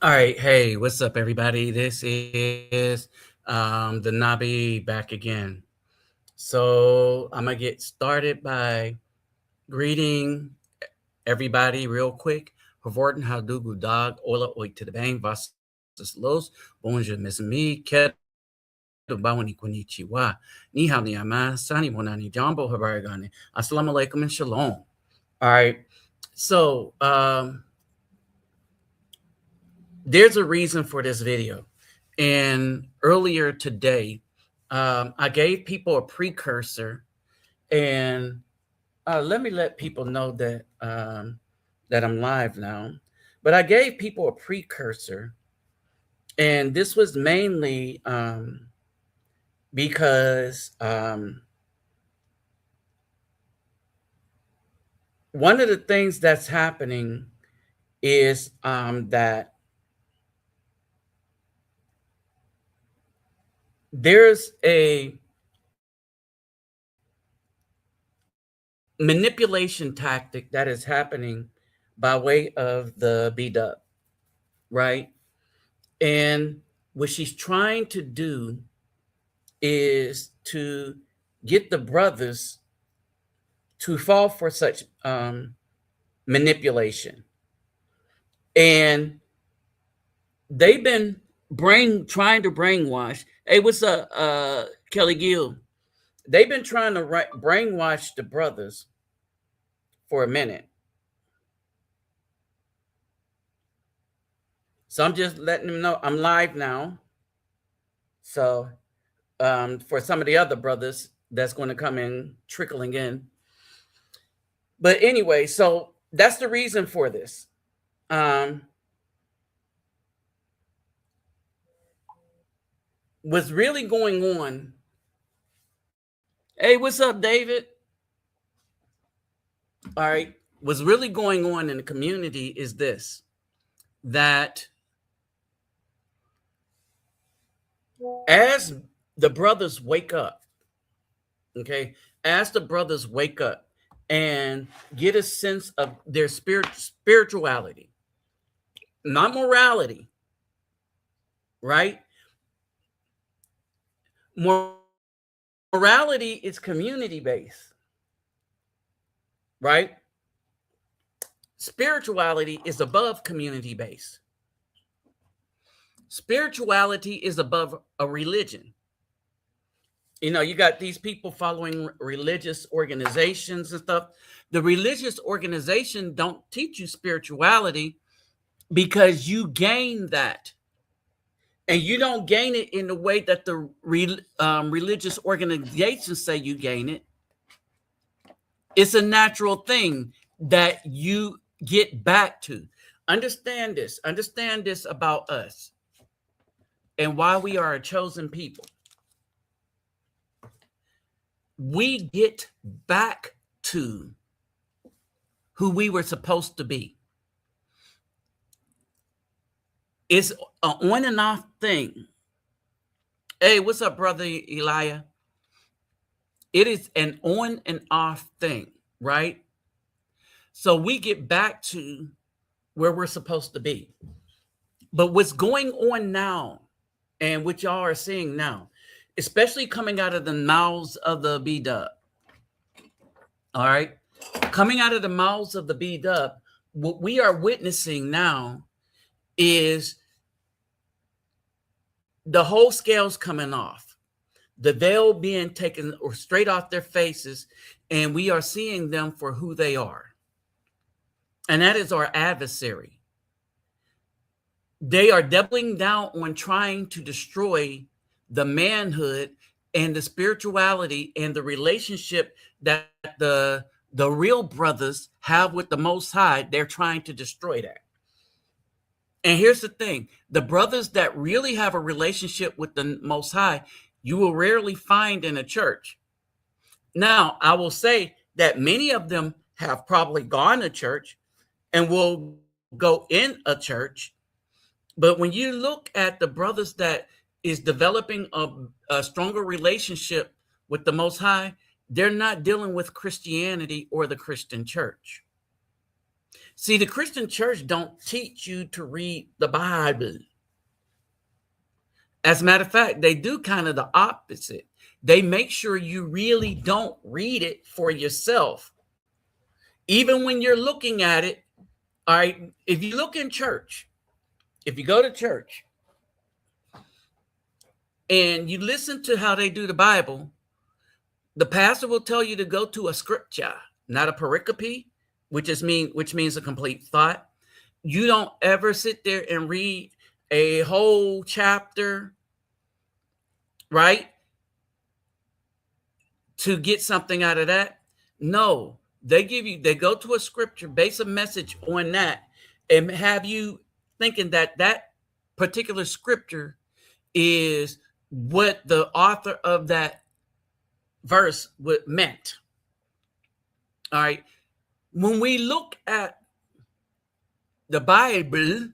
All right, hey, what's up, everybody? This is the Nabi back again. So I'm gonna get started by greeting everybody real quick. Verwoorden houdoe goedendag, ola ooit te de bang, was los, bonjour, miss me, kedo bawani konnichiwa, ni hao ni ama, sani monani jambo habarigani, assalamu alaikum and shalom. All right, so there's a reason for this video. And earlier today, I gave people a precursor, and let me let people know that I'm live now. But I gave people a precursor, and this was mainly because one of the things that's happening is that there's a manipulation tactic that is happening by way of the B-Dub, right? And what she's trying to do is to get the brothers to fall for such manipulation. And they've been trying to brainwash. Hey, what's up, Kelly Gill? They've been trying to brainwash the brothers for a minute. So I'm just letting them know I'm live now. So for some of the other brothers that's going to come in, trickling in. But anyway, so that's the reason for this. What's really going on? Hey, what's up, David? All right. What's really going on in the community is this, that as the brothers wake up, okay, as the brothers wake up and get a sense of their spirituality, not morality, right? Morality is community based, right? Spirituality is above community based. Spirituality is above a religion. You know, you got these people following religious organizations and stuff. The religious organization don't teach you spirituality because you gain that, and you don't gain it in the way that the religious organizations say you gain it. It's a natural thing that you get back to. Understand this about us and why we are a chosen people. We get back to who we were supposed to be. It's an on and off thing. Hey, what's up, brother Elijah? It is an on and off thing, right? So we get back to where we're supposed to be. But what's going on now, and what y'all are seeing now, especially coming out of the mouths of the B-Dub, all right? Coming out of the mouths of the B-Dub, what we are witnessing now is the whole scales coming off, the veil being taken or straight off their faces, and we are seeing them for who they are. And that is our adversary. They are doubling down on trying to destroy the manhood and the spirituality and the relationship that the real brothers have with the Most High. They're trying to destroy that. And here's the thing, the brothers that really have a relationship with the Most High, you will rarely find in a church. Now, I will say that many of them have probably gone to church and will go in a church. But when you look at the brothers that is developing a stronger relationship with the Most High, they're not dealing with Christianity or the Christian church. See, the Christian church don't teach you to read the Bible. As a matter of fact, they do kind of the opposite. They make sure you really don't read it for yourself. Even when you're looking at it, all right, if you look in church, if you go to church and you listen to how they do the Bible, the pastor will tell you to go to a scripture, not a pericope, which means a complete thought. You don't ever sit there and read a whole chapter, right, to get something out of that. No, they go to a scripture, base a message on that, and have you thinking that that particular scripture is what the author of that verse meant. All right. When we look at the Bible,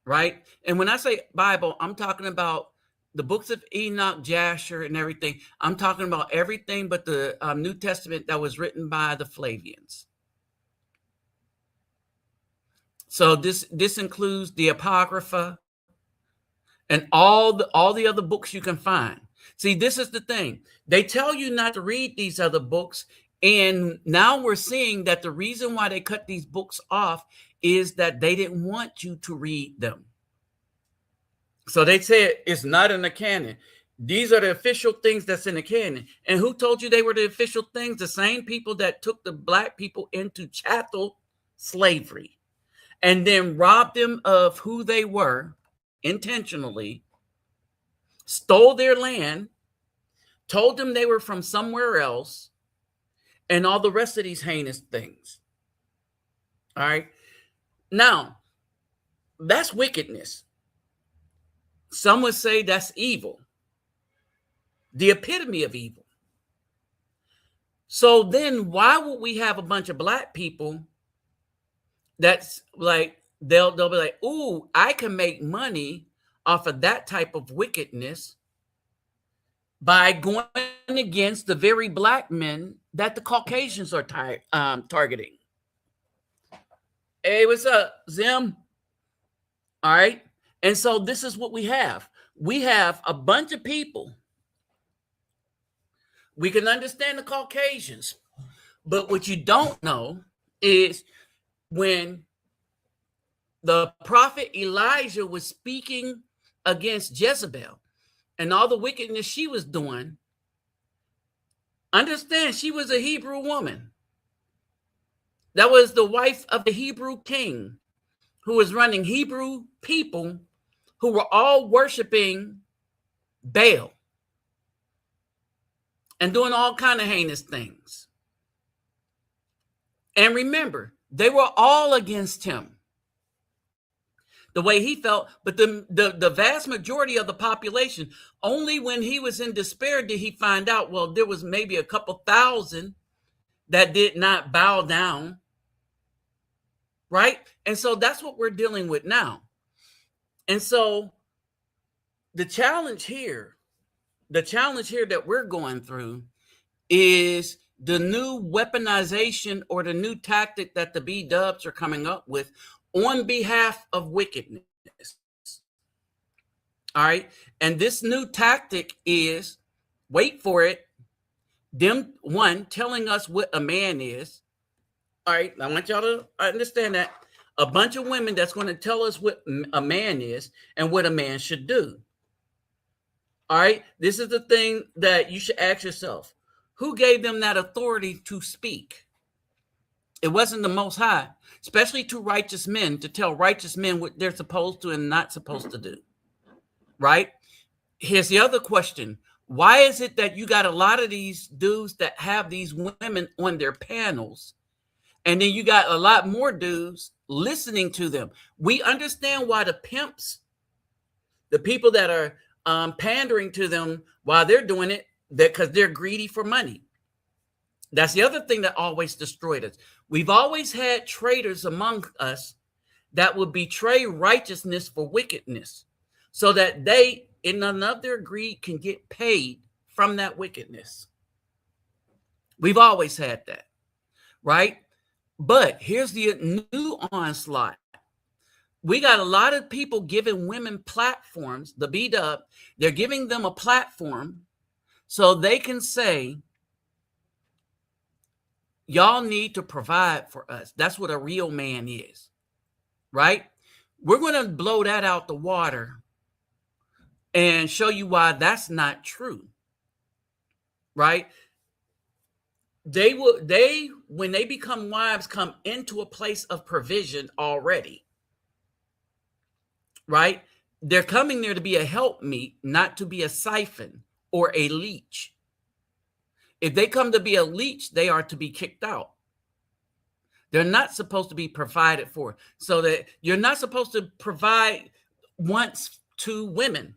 right? And when I say Bible, I'm talking about the books of Enoch, Jasher, and everything. I'm talking about everything but the New Testament that was written by the Flavians. So this includes the Apocrypha and all the other books you can find. See, this is the thing. They tell you not to read these other books. And now we're seeing that the reason why they cut these books off is that they didn't want you to read them. So they said it's not in the canon. These are the official things that's in the canon. And who told you they were the official things? The same people that took the black people into chattel slavery and then robbed them of who they were intentionally, stole their land, told them they were from somewhere else, and all the rest of these heinous things. All right. Now, that's wickedness. Some would say that's evil, the epitome of evil. So then why would we have a bunch of black people that's like, they'll be like, ooh, I can make money off of that type of wickedness by going against the very black men that the Caucasians are targeting. Hey, what's up, Zim? All right. And so this is what we have. We have a bunch of people. We can understand the Caucasians, but what you don't know is when the prophet Elijah was speaking against Jezebel and all the wickedness she was doing, understand she was a Hebrew woman. That was the wife of the Hebrew king who was running Hebrew people who were all worshiping Baal and doing all kind of heinous things. And remember, they were all against him the way he felt, but the vast majority of the population, only when he was in despair did he find out, well, there was maybe a couple thousand that did not bow down, right? And so that's what we're dealing with now. And so the challenge here that we're going through is the new weaponization or the new tactic that the B-dubs are coming up with on behalf of wickedness. All right. And this new tactic is, wait for it, them one telling us what a man is. All right. I want y'all to understand that. A bunch of women that's going to tell us what a man is and what a man should do. All right. This is the thing that you should ask yourself. Who gave them that authority to speak? It wasn't the Most High, especially to righteous men, to tell righteous men what they're supposed to and not supposed to do. Right? Here's the other question. Why is it that you got a lot of these dudes that have these women on their panels, and then you got a lot more dudes listening to them? We understand why the pimps, the people that are pandering to them while they're doing it, because they're greedy for money. That's the other thing that always destroyed us. We've always had traitors among us that would betray righteousness for wickedness so that they, in none of their greed, can get paid from that wickedness. We've always had that, right? But here's the new onslaught. We got a lot of people giving women platforms, the B dub, they're giving them a platform so they can say, y'all need to provide for us. That's what a real man is, right? We're going to blow that out the water and show you why that's not true, right? They when they become wives, come into a place of provision already, right? They're coming there to be a helpmeet, not to be a siphon or a leech. If they come to be a leech, they are to be kicked out. They're not supposed to be provided for. So that you're not supposed to provide once to women.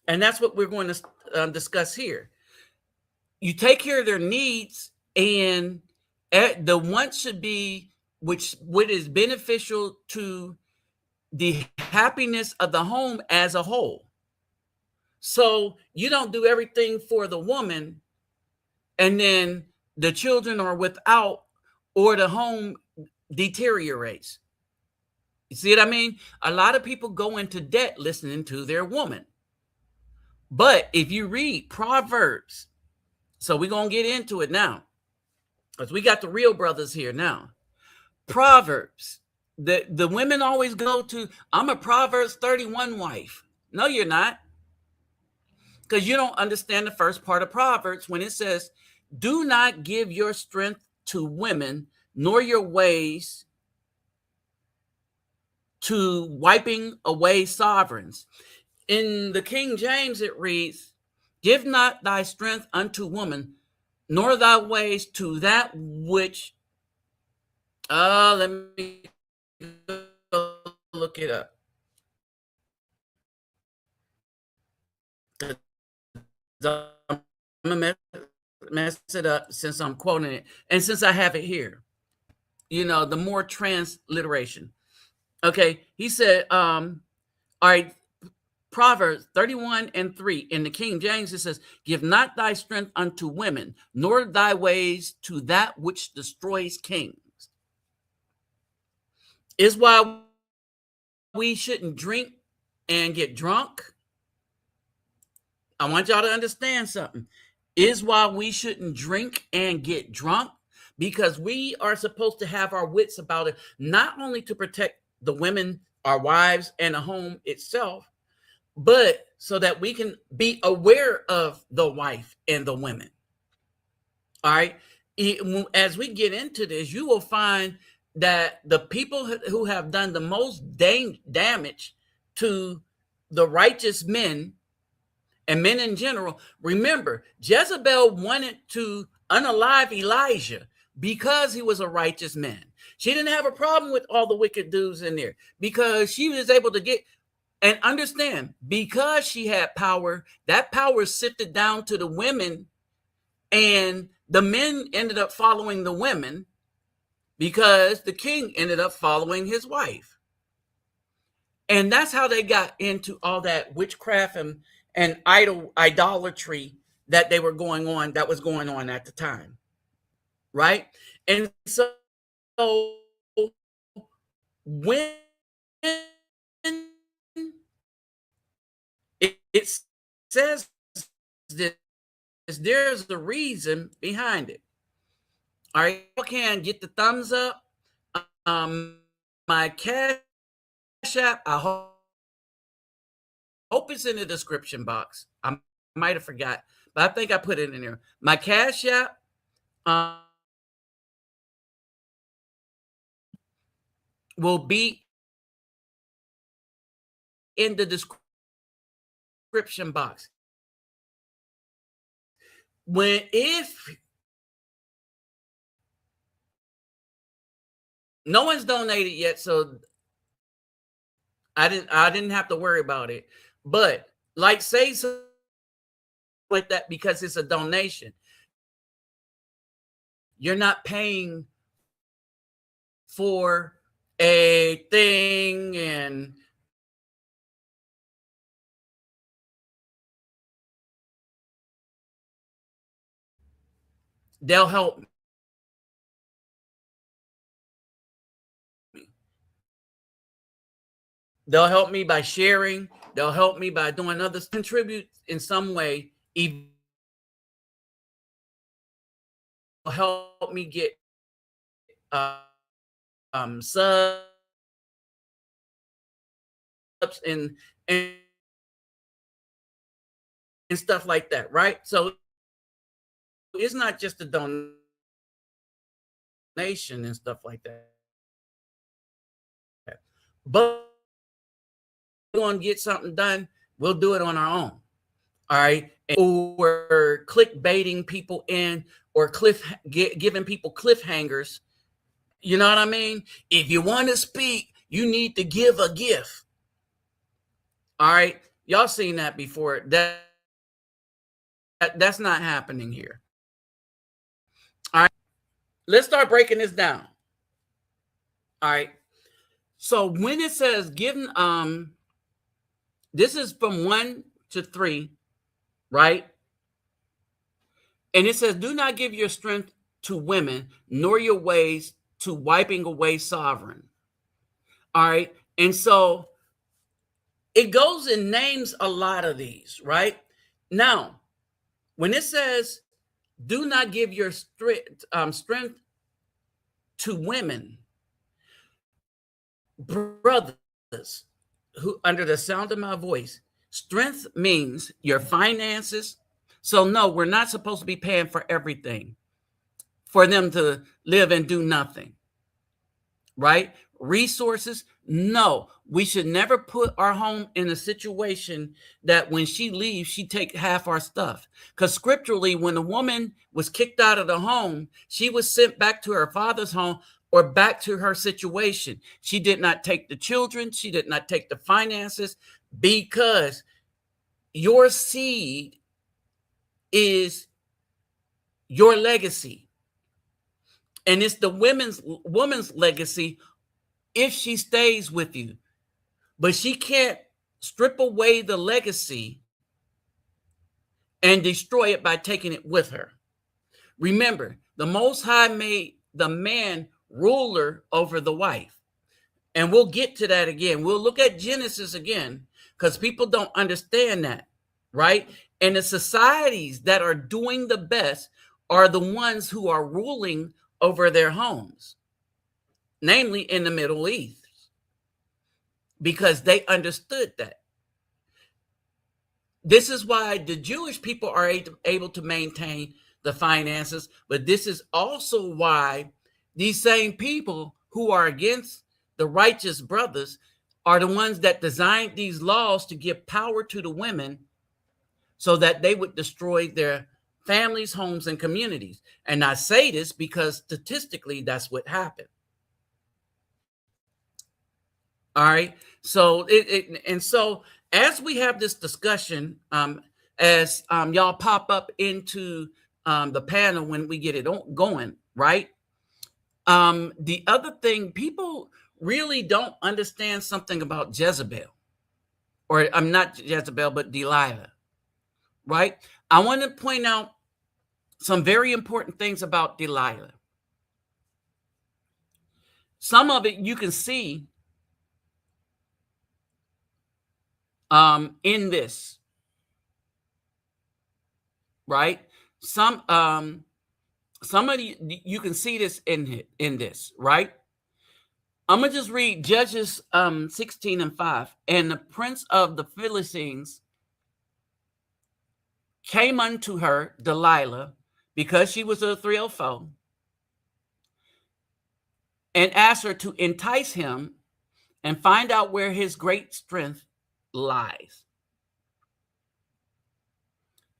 And that's what we're going to discuss here. You take care of their needs, and the want should be which what is beneficial to the happiness of the home as a whole. So you don't do everything for the woman, and then the children are without, or the home deteriorates. You see what I mean? A lot of people go into debt listening to their woman. But if you read Proverbs, so we're going to get into it now, because we got the real brothers here now. Proverbs, the women always go to, I'm a Proverbs 31 wife. No, you're not, because you don't understand the first part of Proverbs when it says, do not give your strength to women, nor your ways to wiping away sovereigns. In the King James, it reads, give not thy strength unto woman, nor thy ways to that which, let me look it up. I'm going to mess it up since I'm quoting it. And since I have it here, the more transliteration. Okay, he said, all right, Proverbs 31:3 in the King James, it says, give not thy strength unto women, nor thy ways to that which destroys kings. Is why we shouldn't drink and get drunk. I want y'all to understand something. Is why we shouldn't drink and get drunk, because we are supposed to have our wits about it, not only to protect the women, our wives, and the home itself, but so that we can be aware of the wife and the women. All right. As we get into this, you will find that the people who have done the most damage to the righteous men and men in general, remember, Jezebel wanted to unalive Elijah because he was a righteous man. She didn't have a problem with all the wicked dudes in there, because she was able to get and understand, because she had power, that power sifted down to the women, and the men ended up following the women because the king ended up following his wife. And that's how they got into all that witchcraft and idolatry that was going on at the time. Right? And so when it says this, there's a reason behind it. All right, you can get the thumbs up. My cash app, I hope it's in the description box. I might have forgot, but I think I put it in there. My cash app will be in the description box. If no one's donated yet, so I didn't have to worry about it. But like, say something like that, because it's a donation. You're not paying for a thing, and they'll help They'll help me by sharing. They'll help me by doing others, contribute in some way, even help me get subs and and stuff like that, right? So it's not just a donation and stuff like that, but we're going to get something done. We'll do it on our own. All right. Or clickbaiting people in, or giving people cliffhangers. You know what I mean? If you want to speak, you need to give a gift. All right. Y'all seen that before. That's not happening here. All right. Let's start breaking this down. All right. So when it says giving, this is from 1 to 3, right? And it says, do not give your strength to women, nor your ways to wiping away sovereign. All right. And so it goes and names a lot of these, right? Now, when it says, do not give your strength to women, brothers who under the sound of my voice, strength means your finances. So no, we're not supposed to be paying for everything for them to live and do nothing, right? Resources. No, we should never put our home in a situation that when she leaves, she take half our stuff. Because scripturally, when a woman was kicked out of the home, she was sent back to her father's home or back to her situation. She did not take the children. She did not take the finances, because your seed is your legacy. And it's the woman's legacy if she stays with you. But she can't strip away the legacy and destroy it by taking it with her. Remember, the Most High made the man ruler over the wife. And we'll get to that again. We'll look at Genesis again, because people don't understand that, right? And the societies that are doing the best are the ones who are ruling over their homes, namely in the Middle East, because they understood that. This is why the Jewish people are able to maintain the finances, but this is also why these same people who are against the righteous brothers are the ones that designed these laws to give power to the women so that they would destroy their families, homes, and communities. And I say this because statistically, that's what happened. All right. So so as we have this discussion, as y'all pop up into the panel when we get it going, right? The other thing, people really don't understand something about Jezebel, or I'm not Jezebel, but Delilah, right? I want to point out some very important things about Delilah. Some of it you can see in this, right? Some of you can see this in this, right? I'm gonna just read Judges 16 and 5. And the prince of the Philistines came unto her, Delilah, because she was a 304, and asked her to entice him and find out where his great strength lies,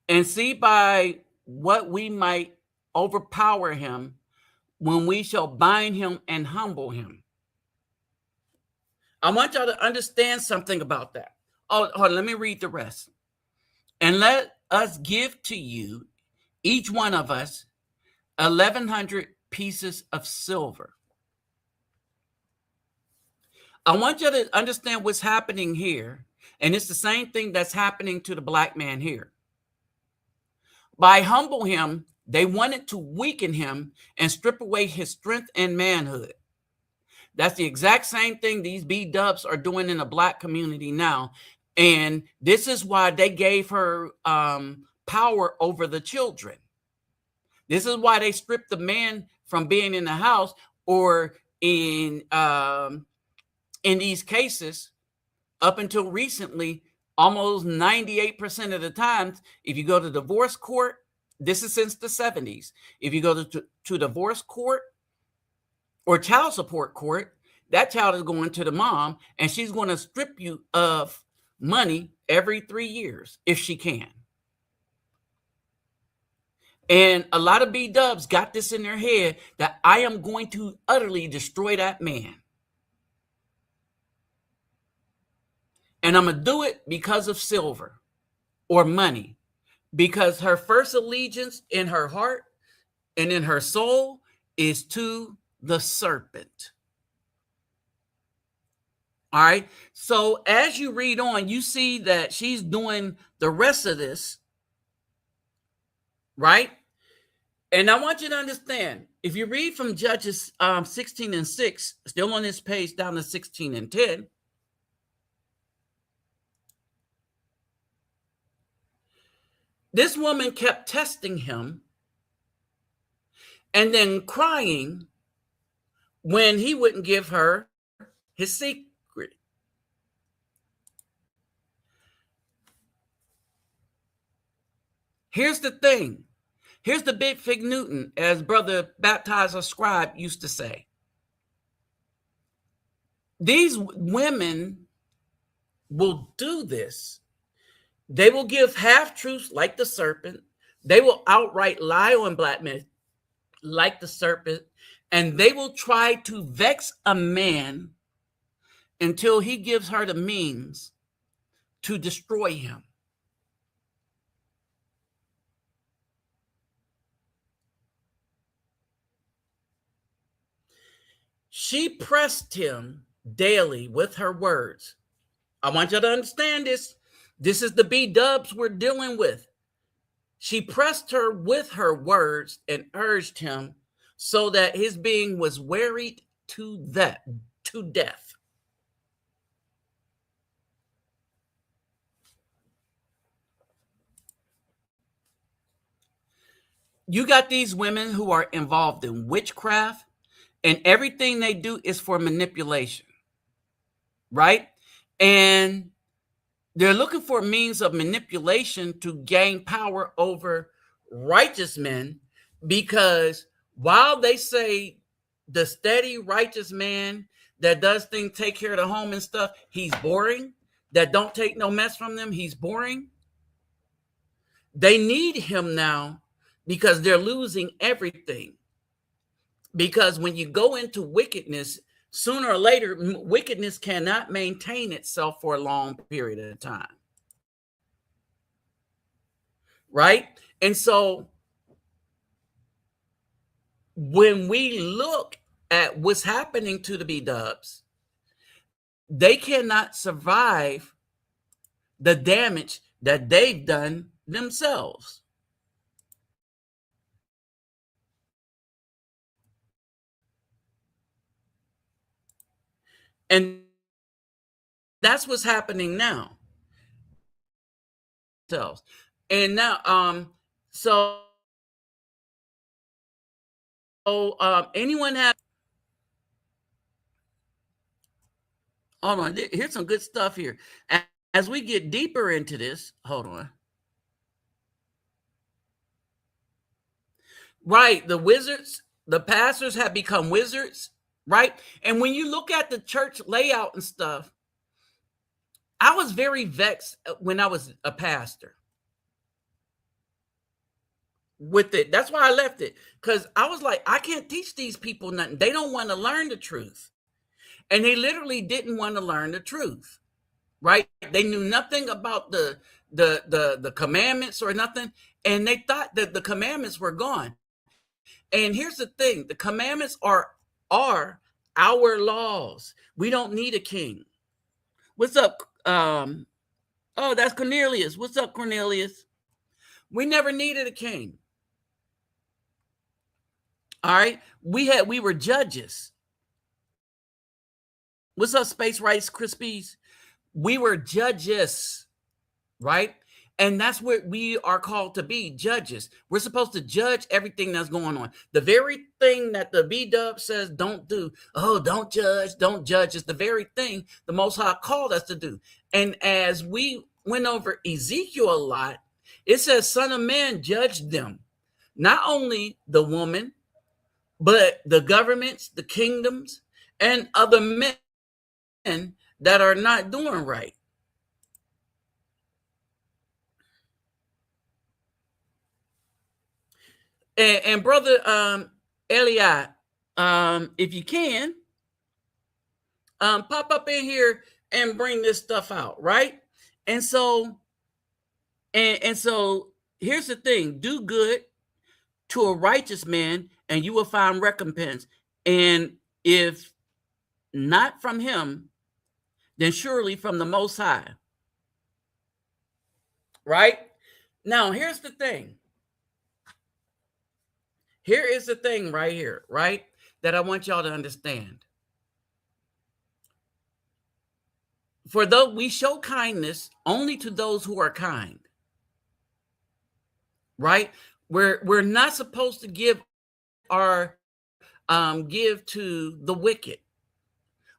and see by what we might overpower him when we shall bind him and humble him. I want y'all to understand something about that. Oh, hold on, let me read the rest. And let us give to you, each one of us, 1,100 pieces of silver. I want you to understand what's happening here. And it's the same thing that's happening to the black man here. By humble him, they wanted to weaken him and strip away his strength and manhood. That's the exact same thing these B-dubs are doing in the black community now. And this is why they gave her power over the children. This is why they stripped the man from being in the house, or in these cases, up until recently, almost 98% of the times, if you go to divorce court, this is since the 70s. If you go to divorce court or child support court, that child is going to the mom, and she's going to strip you of money every 3 years if she can. And a lot of B-dubs got this in their head that I am going to utterly destroy that man. And I'm going to do it because of silver or money, because her first allegiance in her heart and in her soul is to the serpent. All right. So as you read on, you see that she's doing the rest of this, right? And I want you to understand, if you read from Judges 16 and 6, still on this page down to 16 and 10, this woman kept testing him and then crying when he wouldn't give her his secret. Here's the thing. Here's the big fig Newton, as Brother Baptizer Scribe used to say. These women will do this. They will give half-truths like the serpent. They will outright lie on black men like the serpent. And they will try to vex a man until he gives her the means to destroy him. She pressed him daily with her words. I want you to understand this. This is the B-dubs we're dealing with. She pressed her with her words and urged him so that his being was wearied to death. You got these women who are involved in witchcraft, and everything they do is for manipulation, right? And they're looking for means of manipulation to gain power over righteous men, because while they say the steady righteous man that does things, take care of the home and stuff, he's boring, that don't take no mess from them, he's boring. They need him now because they're losing everything. Because when you go into wickedness, sooner or later, wickedness cannot maintain itself for a long period of time. Right? And so when we look at what's happening to the B-dubs, they cannot survive the damage that they've done themselves. And that's what's happening now. And now, so anyone have, hold on, here's some good stuff here. As we get deeper into this, hold on. Right, the wizards, the pastors have become wizards, right? And when you look at the church layout and stuff, I was very vexed when I was a pastor with it. That's why I left it, because I was like, I can't teach these people nothing. They don't want to learn the truth. And they literally didn't want to learn the truth, right? They knew nothing about the commandments or nothing, and they thought that the commandments were gone. And here's the thing, the commandments are our laws. We don't need a king. What's up? Oh, that's Cornelius. What's up, Cornelius? We never needed a king. All right. We were judges. What's up, Space Rice Krispies? We were judges, right? And that's what we are called to be, judges. We're supposed to judge everything that's going on. The very thing that the B-dub says don't do, oh, don't judge, is the very thing the Most High called us to do. And as we went over Ezekiel a lot, it says, Son of Man, judge them. Not only the woman, but the governments, the kingdoms, and other men that are not doing right. And brother Eliot, if you can, pop up in here and bring this stuff out, right? And so, and so here's the thing: do good to a righteous man, and you will find recompense. And if not from him, then surely from the Most High. Right? Now, here's the thing. Here is the thing right here, right? That I want y'all to understand. For though we show kindness only to those who are kind, right? We're not supposed to give our give to the wicked.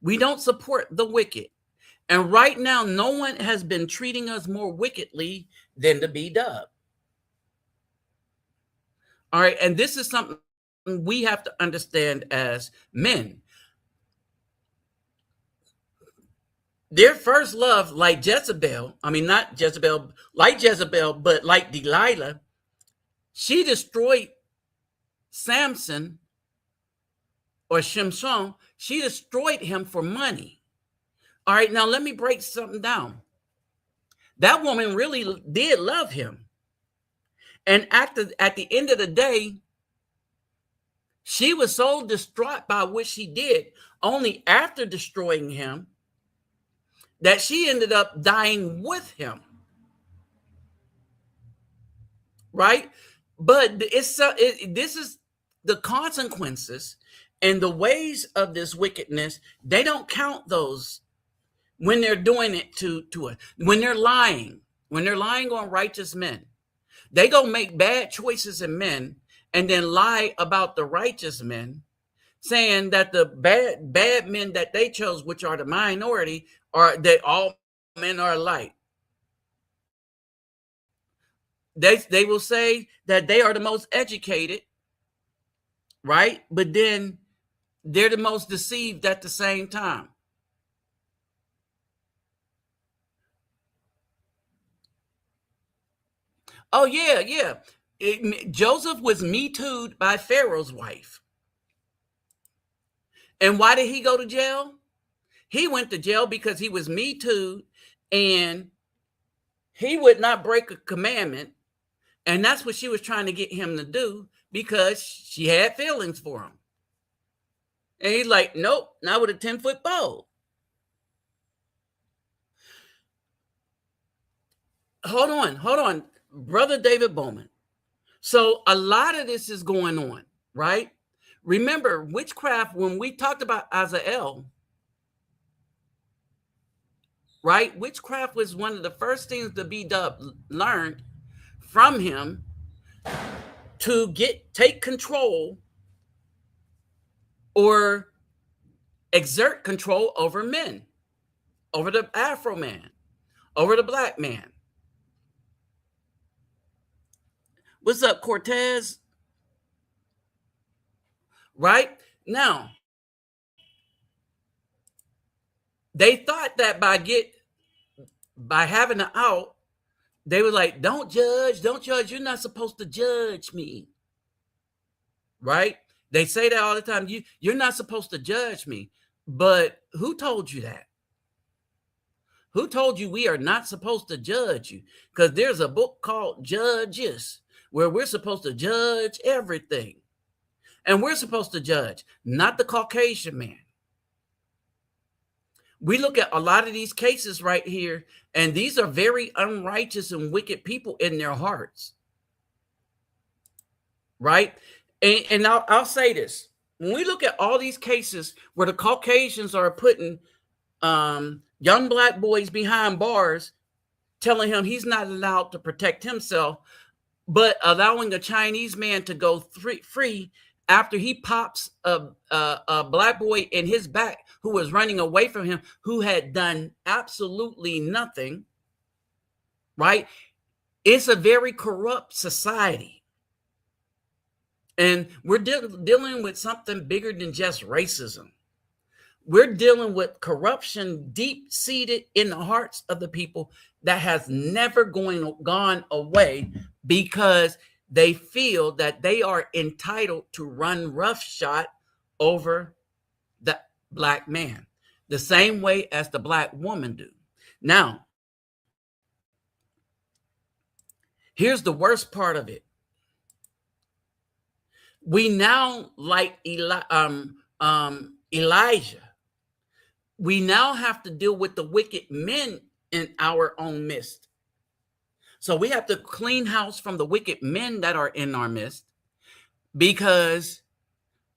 We don't support the wicked. And right now, no one has been treating us more wickedly than the B-dub. All right. And this is something we have to understand as men. Their first love, like Jezebel, I mean, not Jezebel, like Jezebel, but like Delilah, she destroyed Samson or Shimshon. She destroyed him for money. All right. Now, let me break something down. That woman really did love him. And at the end of the day, she was so distraught by what she did, only after destroying him, that she ended up dying with him. Right? But this is the consequences and the ways of this wickedness. They don't count those when they're doing it to us. When they're lying on righteous men. They go make bad choices in men and then lie about the righteous men, saying that the bad men that they chose, which are the minority, are that all men are alike. They will say that they are the most educated, right? But then they're the most deceived at the same time. Oh, yeah. Joseph was Me Too'd by Pharaoh's wife. And why did he go to jail? He went to jail because he was Me Too'd and he would not break a commandment. And that's what she was trying to get him to do because she had feelings for him. And he's like, nope, not with a 10-foot pole. Hold on. Brother David Bowman. So a lot of this is going on, right? Remember, witchcraft, when we talked about Azael, right? Witchcraft was one of the first things the B-dub learned from him to take control or exert control over men, over the Afro man, over the black man. What's up, Cortez? Right? Now, they thought that by having an out, they were like, don't judge. You're not supposed to judge me. Right? They say that all the time. You're not supposed to judge me. But who told you that? Who told you we are not supposed to judge you? Because there's a book called Judges where we're supposed to judge everything. And we're supposed to judge, not the Caucasian man. We look at a lot of these cases right here, and these are very unrighteous and wicked people in their hearts. Right? And I'll say this. When we look at all these cases where the Caucasians are putting young black boys behind bars telling him he's not allowed to protect himself, but allowing a Chinese man to go free after he pops a black boy in his back who was running away from him, who had done absolutely nothing, right? It's a very corrupt society. And we're dealing with something bigger than just racism. We're dealing with corruption deep seated in the hearts of the people that has never gone away, because they feel that they are entitled to run roughshod over the black man, the same way as the black woman do. Now, here's the worst part of it. We now, like Elijah, we now have to deal with the wicked men in our own midst. So we have to clean house from the wicked men that are in our midst, because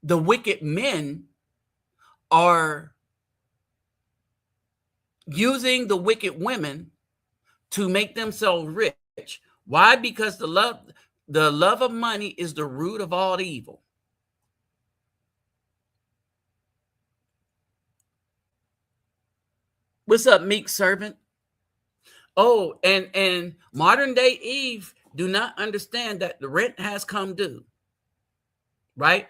the wicked men are using the wicked women to make themselves rich. Why? Because the love of money is the root of all evil. What's up, meek servant? Oh, and modern day Eve do not understand that the rent has come due, right?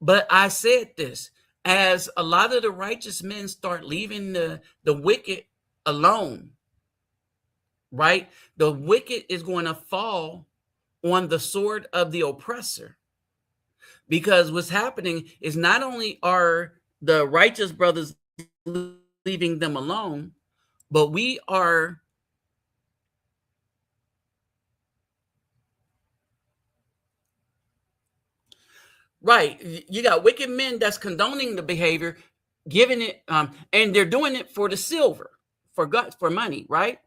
But I said this, as a lot of the righteous men start leaving the wicked alone, right? The wicked is going to fall on the sword of the oppressor, because what's happening is not only are the righteous brothers leaving them alone, but we are right. You got wicked men that's condoning the behavior, giving it, and they're doing it for the silver, for guts, for money, right?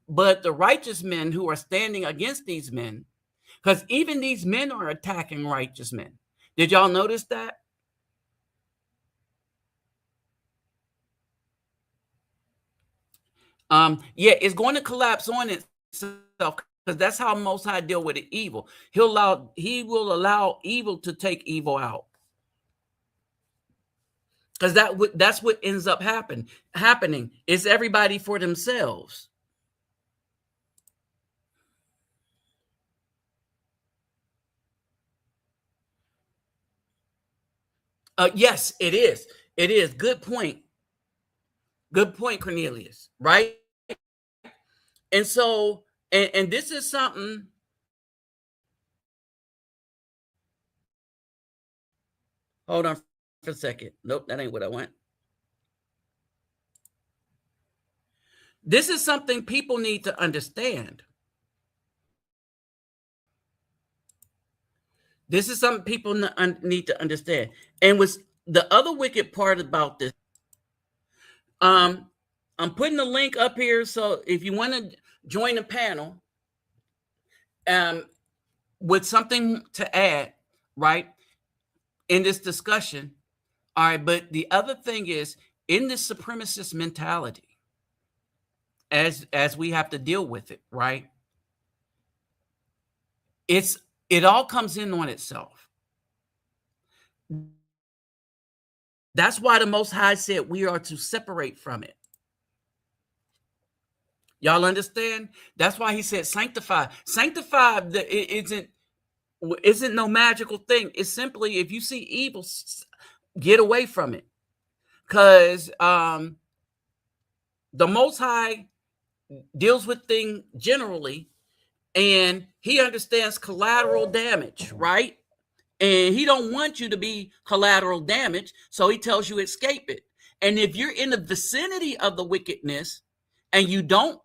But the righteous men who are standing against these men, because even these men are attacking righteous men. Did y'all notice that? Yeah, it's going to collapse on itself, because that's how Most High deal with the evil. He will allow evil to take evil out, because that's what ends up happening. It's everybody for themselves. Yes, it is. It is. Good point. Good point, Cornelius. Right. And so, and this is something. Hold on for a second. Nope, that ain't what I want. This is something people need to understand. This is something people need to understand. And was the other wicked part about this? I'm putting the link up here, so if you want to join the panel, with something to add, right, in this discussion. All right, but the other thing is, in this supremacist mentality, as we have to deal with it, right? It all comes in on itself. That's why the Most High said we are to separate from it. Y'all understand? That's why he said sanctify. Sanctify isn't no magical thing. It's simply, if you see evil, get away from it. Because the Most High deals with things generally, and he understands collateral damage, right? And he don't want you to be collateral damage, so he tells you escape it. And if you're in the vicinity of the wickedness and you don't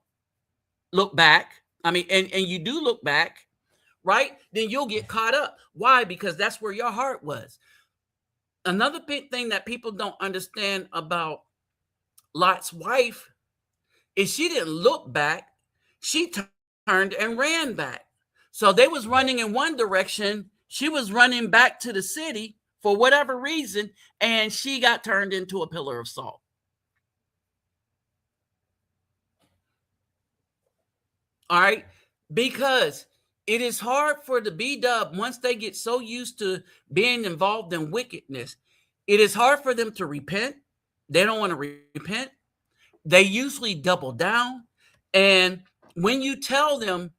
look back, and you do look back, right, then you'll get caught up. Why? Because that's where your heart was. Another big thing that people don't understand about Lot's wife is she didn't look back. She turned and ran back. So they was running in one direction. She was running back to the city for whatever reason, and she got turned into a pillar of salt. All right. Because it is hard for the B dub, once they get so used to being involved in wickedness, it is hard for them to repent. They don't want to repent. They usually double down. And when you tell them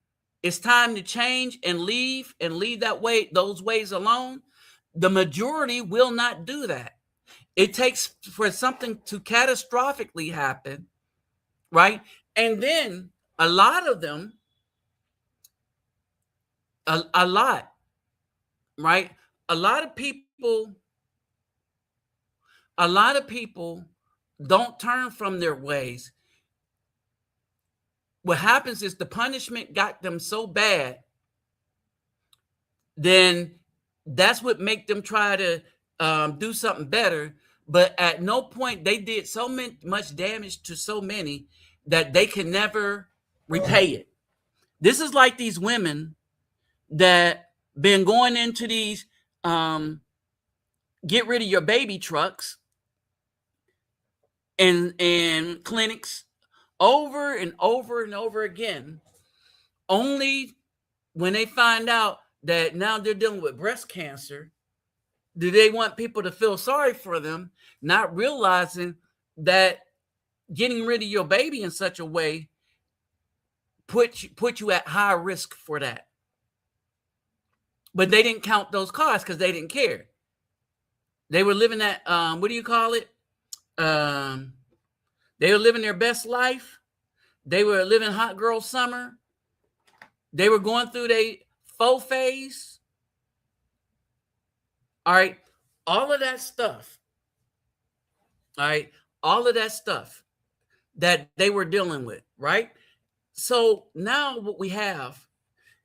it's time to change and leave that way, those ways alone, the majority will not do that. It takes for something to catastrophically happen, right? And then a lot of them, a lot, right? A lot of people, a lot of people don't turn from their ways. What happens is the punishment got them so bad, then that's what make them try to do something better. But at no point they did so much damage to so many that they can never repay it. This is like these women that been going into these get rid of your baby trucks and clinics over and over and over again, only when they find out that now they're dealing with breast cancer, do they want people to feel sorry for them, not realizing that getting rid of your baby in such a way put you at high risk for that. But they didn't count those costs because they didn't care. They were living that what do you call it? They were living their best life. They were living hot girl summer. They were going through their faux phase. All right. All of that stuff. All right. All of that stuff that they were dealing with. Right. So now what we have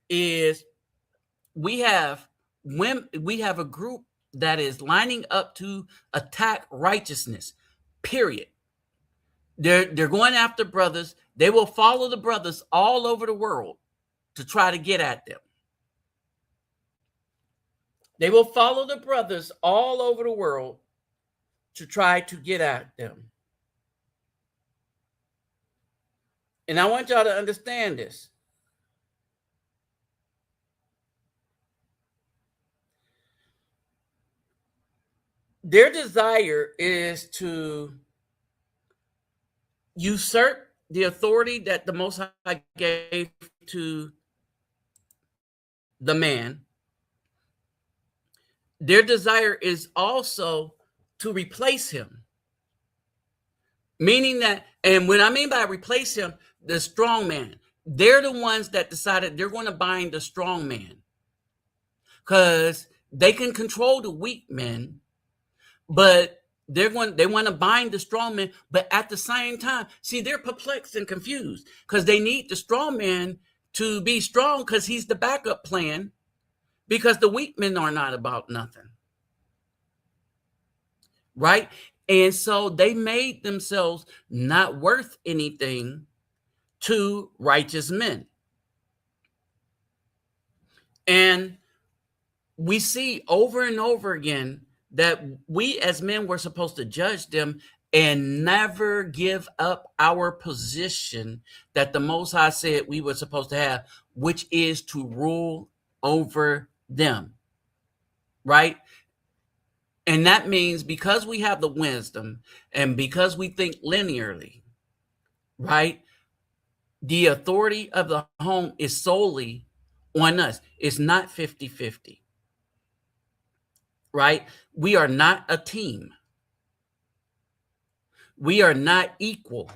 is we have a group that is lining up to attack righteousness. Period. They're going after brothers. They will follow the brothers all over the world to try to get at them. They will follow the brothers all over the world to try to get at them. And I want y'all to understand this. Their desire is to usurp the authority that the Most High gave to the man. Their desire is also to replace him. Meaning that, and what I mean by replace him, the strong man. They're the ones that decided they're going to bind the strong man. Because they can control the weak men, but they want to bind the strong man, but at the same time, see, they're perplexed and confused because they need the strong man to be strong because he's the backup plan, because the weak men are not about nothing. Right? And so they made themselves not worth anything to righteous men. And we see over and over again that we as men were supposed to judge them and never give up our position that the Most High said we were supposed to have, which is to rule over them. Right? And that means because we have the wisdom and because we think linearly, right? The authority of the home is solely on us. It's not 50-50. Right? We are not a team. We are not equal.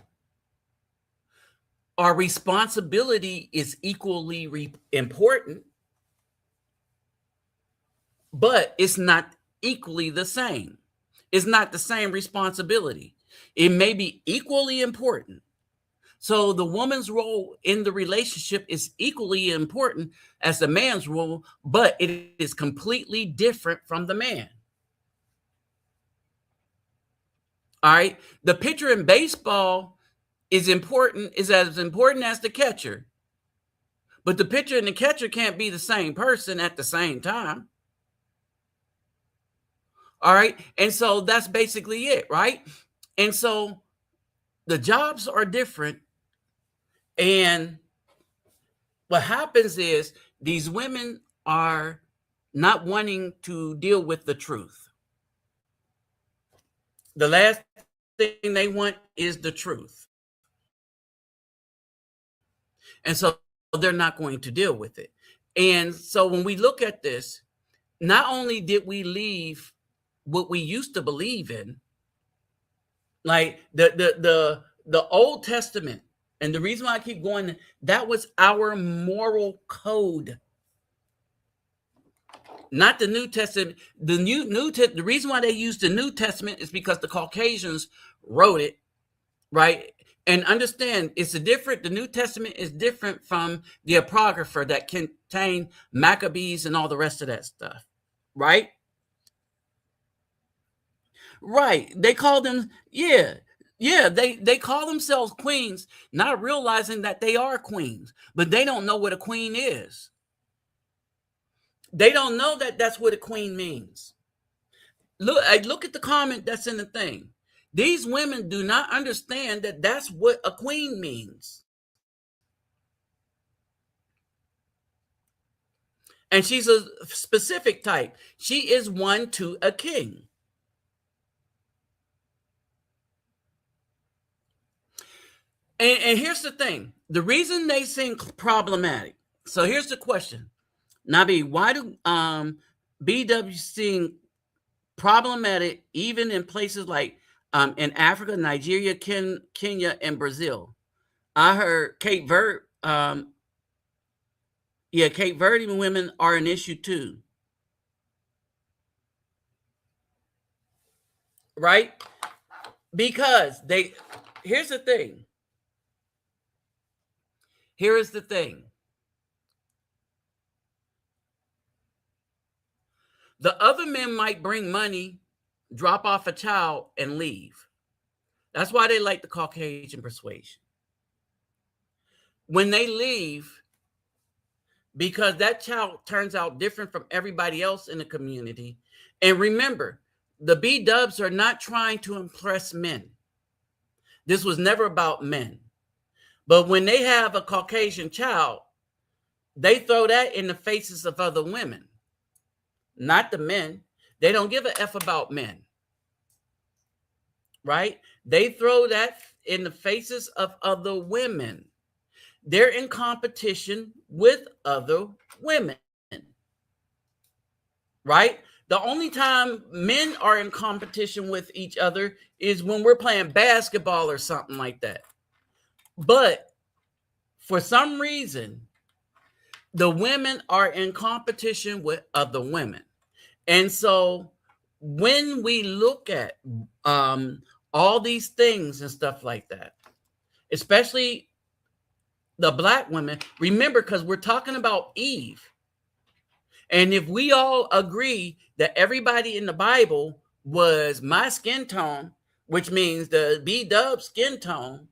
Our responsibility is equally important, but it's not equally the same. It's not the same responsibility. It may be equally important. So the woman's role in the relationship is equally important as the man's role, but it is completely different from the man. All right. The pitcher in baseball is as important as the catcher. But the pitcher and the catcher can't be the same person at the same time. All right. And so that's basically it, right? And so the jobs are different. And what happens is these women are not wanting to deal with the truth. The last thing they want is the truth. And so they're not going to deal with it. And so when we look at this, not only did we leave what we used to believe in, like the Old Testament, and the reason why I keep going, that was our moral code, not the New Testament. The reason why they used the New Testament is because the Caucasians wrote it, right? And understand, the New Testament is different from the Apocrypha that contain Maccabees and all the rest of that stuff, right? Right. They call them, they call themselves queens, not realizing that they are queens, but they don't know what a queen is. They don't know that that's what a queen means. Look at the comment that's in the thing. These women do not understand that that's what a queen means. And she's a specific type. She is one to a king. And here's the thing. The reason they seem problematic. So here's the question. Nabi, why do BW seem problematic even in places like in Africa, Nigeria, Kenya, and Brazil? I heard Cape Verde, Cape Verdean women are an issue too. Right? Because here's the thing. Here is the thing. The other men might bring money, drop off a child, and leave. That's why they like the Caucasian persuasion. When they leave, because that child turns out different from everybody else in the community. And remember, the B-dubs are not trying to impress men. This was never about men. But when they have a Caucasian child, they throw that in the faces of other women, not the men. They don't give a F about men, right? They throw that in the faces of other women. They're in competition with other women, right? The only time men are in competition with each other is when we're playing basketball or something like that. But for some reason, the women are in competition with other women. And so when we look at all these things and stuff like that, especially the Black women, remember, because we're talking about Eve. And if we all agree that everybody in the Bible was my skin tone, which means the B-dub skin tone,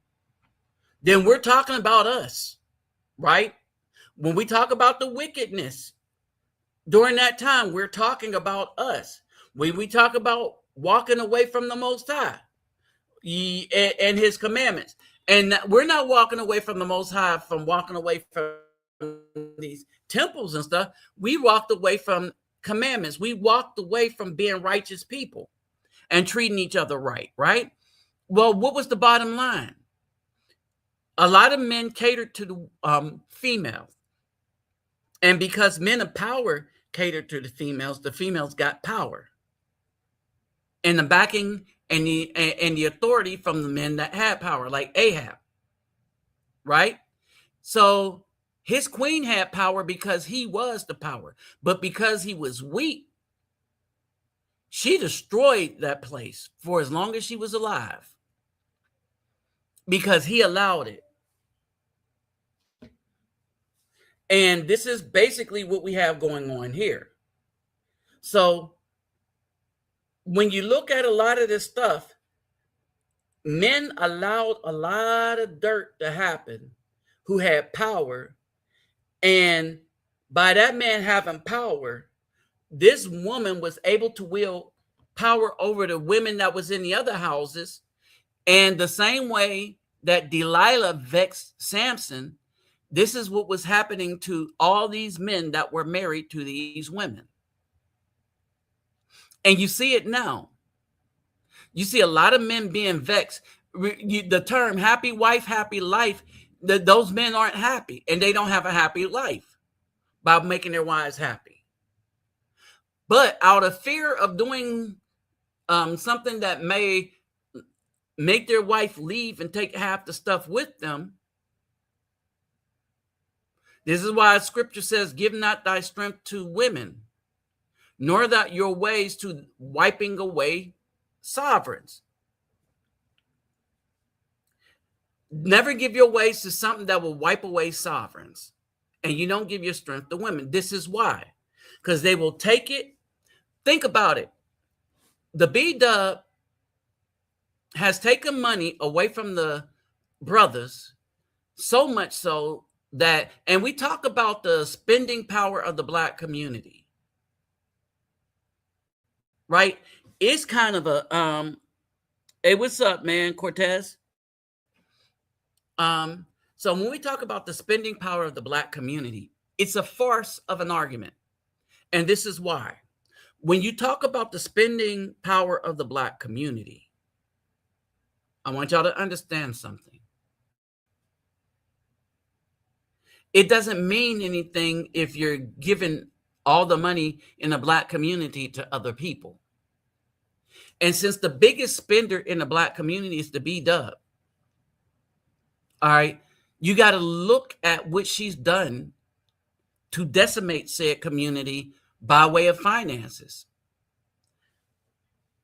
then we're talking about us, right? When we talk about the wickedness during that time, we're talking about us. When we talk about walking away from the Most High and his commandments, and we're not walking away from the Most High from walking away from these temples and stuff. We walked away from commandments. We walked away from being righteous people and treating each other right, right? Well, what was the bottom line? A lot of men catered to the females. And because men of power catered to the females got power and the backing and the authority from the men that had power, like Ahab, right? So his queen had power because he was the power, but because he was weak, she destroyed that place for as long as she was alive because he allowed it. And this is basically what we have going on here. So when you look at a lot of this stuff, men allowed a lot of dirt to happen who had power. And by that man having power, this woman was able to wield power over the women that was in the other houses. And the same way that Delilah vexed Samson, This is what was happening to all these men that were married to these women. And you see it now. You see a lot of men being vexed. The term happy wife, happy life, those men aren't happy, and they don't have a happy life by making their wives happy. But out of fear of doing something that may make their wife leave and take half the stuff with them, this is why scripture says, give not thy strength to women, nor that your ways to wiping away sovereigns. Never give your ways to something that will wipe away sovereigns. And you don't give your strength to women. This is why. Because they will take it. Think about it. The B-Dub has taken money away from the brothers, so much so that, and we talk about the spending power of the Black community, right? It's kind of a, hey, what's up, man, Cortez? So when we talk about the spending power of the Black community, it's a farce of an argument. And this is why. When you talk about the spending power of the Black community, I want y'all to understand something. It doesn't mean anything if you're giving all the money in the Black community to other people. And since the biggest spender in the Black community is the B-Dub, all right, you got to look at what she's done to decimate said community by way of finances.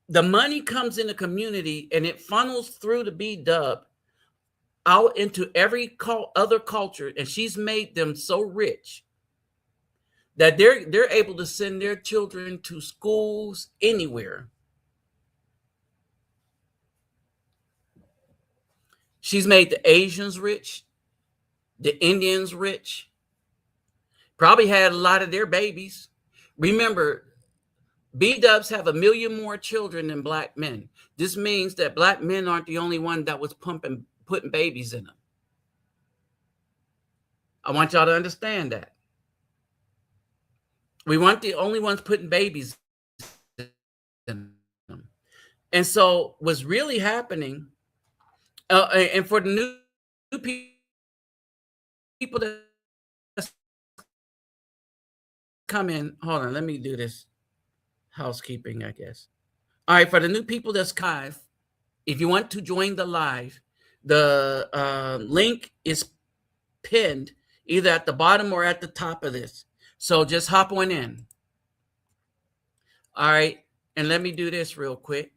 The money comes in the community and it funnels through the B-Dub out into every other culture, and she's made them so rich that they're able to send their children to schools anywhere. She's made the Asians rich, the Indians rich, probably had a lot of their babies. Remember, B-Dubs have 1 million more children than Black men. This means that Black men aren't the only one that was putting babies in them. I want y'all to understand that. We weren't the only ones putting babies in them. And so what's really happening, and for the new people that come in, hold on, let me do this housekeeping, I guess. All right, for the new people that's live, if you want to join the live, the link is pinned either at the bottom or at the top of this. So just hop on in. All right, and let me do this real quick.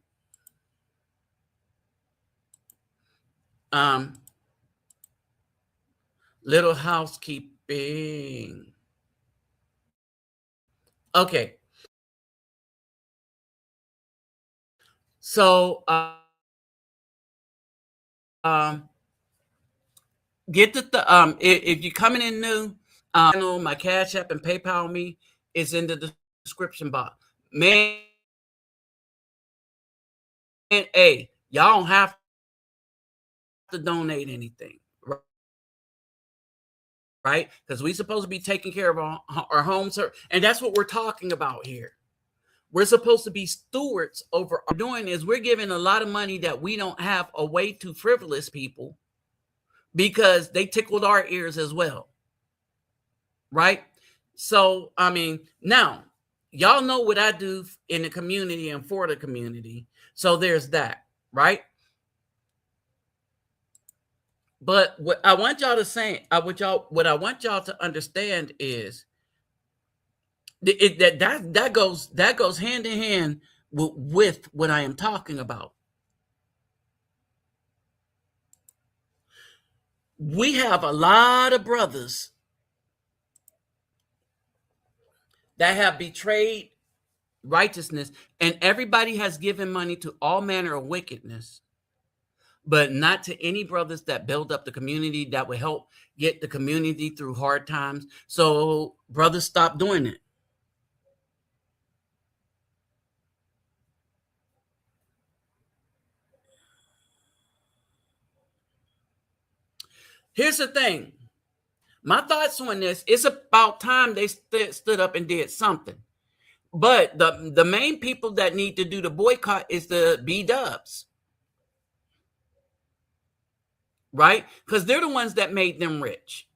Little housekeeping. Okay. So get the if you're coming in new, my Cash App and PayPal me is in the description box. Man, hey, y'all don't have to donate anything, right? Because we're supposed to be taking care of our homes, and that's what we're talking about here. We're supposed to be stewards over. What we're doing is we're giving a lot of money that we don't have away to frivolous people because they tickled our ears as well, right? So, I mean, now y'all know what I do in the community and for the community. So there's that, right? But what I want y'all to say, what I want y'all to understand is that goes hand in hand with what I am talking about. We have a lot of brothers that have betrayed righteousness, and everybody has given money to all manner of wickedness, but not to any brothers that build up the community that will help get the community through hard times. So brothers, stop doing it. Here's the thing. My thoughts on this, it's about time they stood up and did something. But the main people that need to do the boycott is the B-dubs, right? Because they're the ones that made them rich.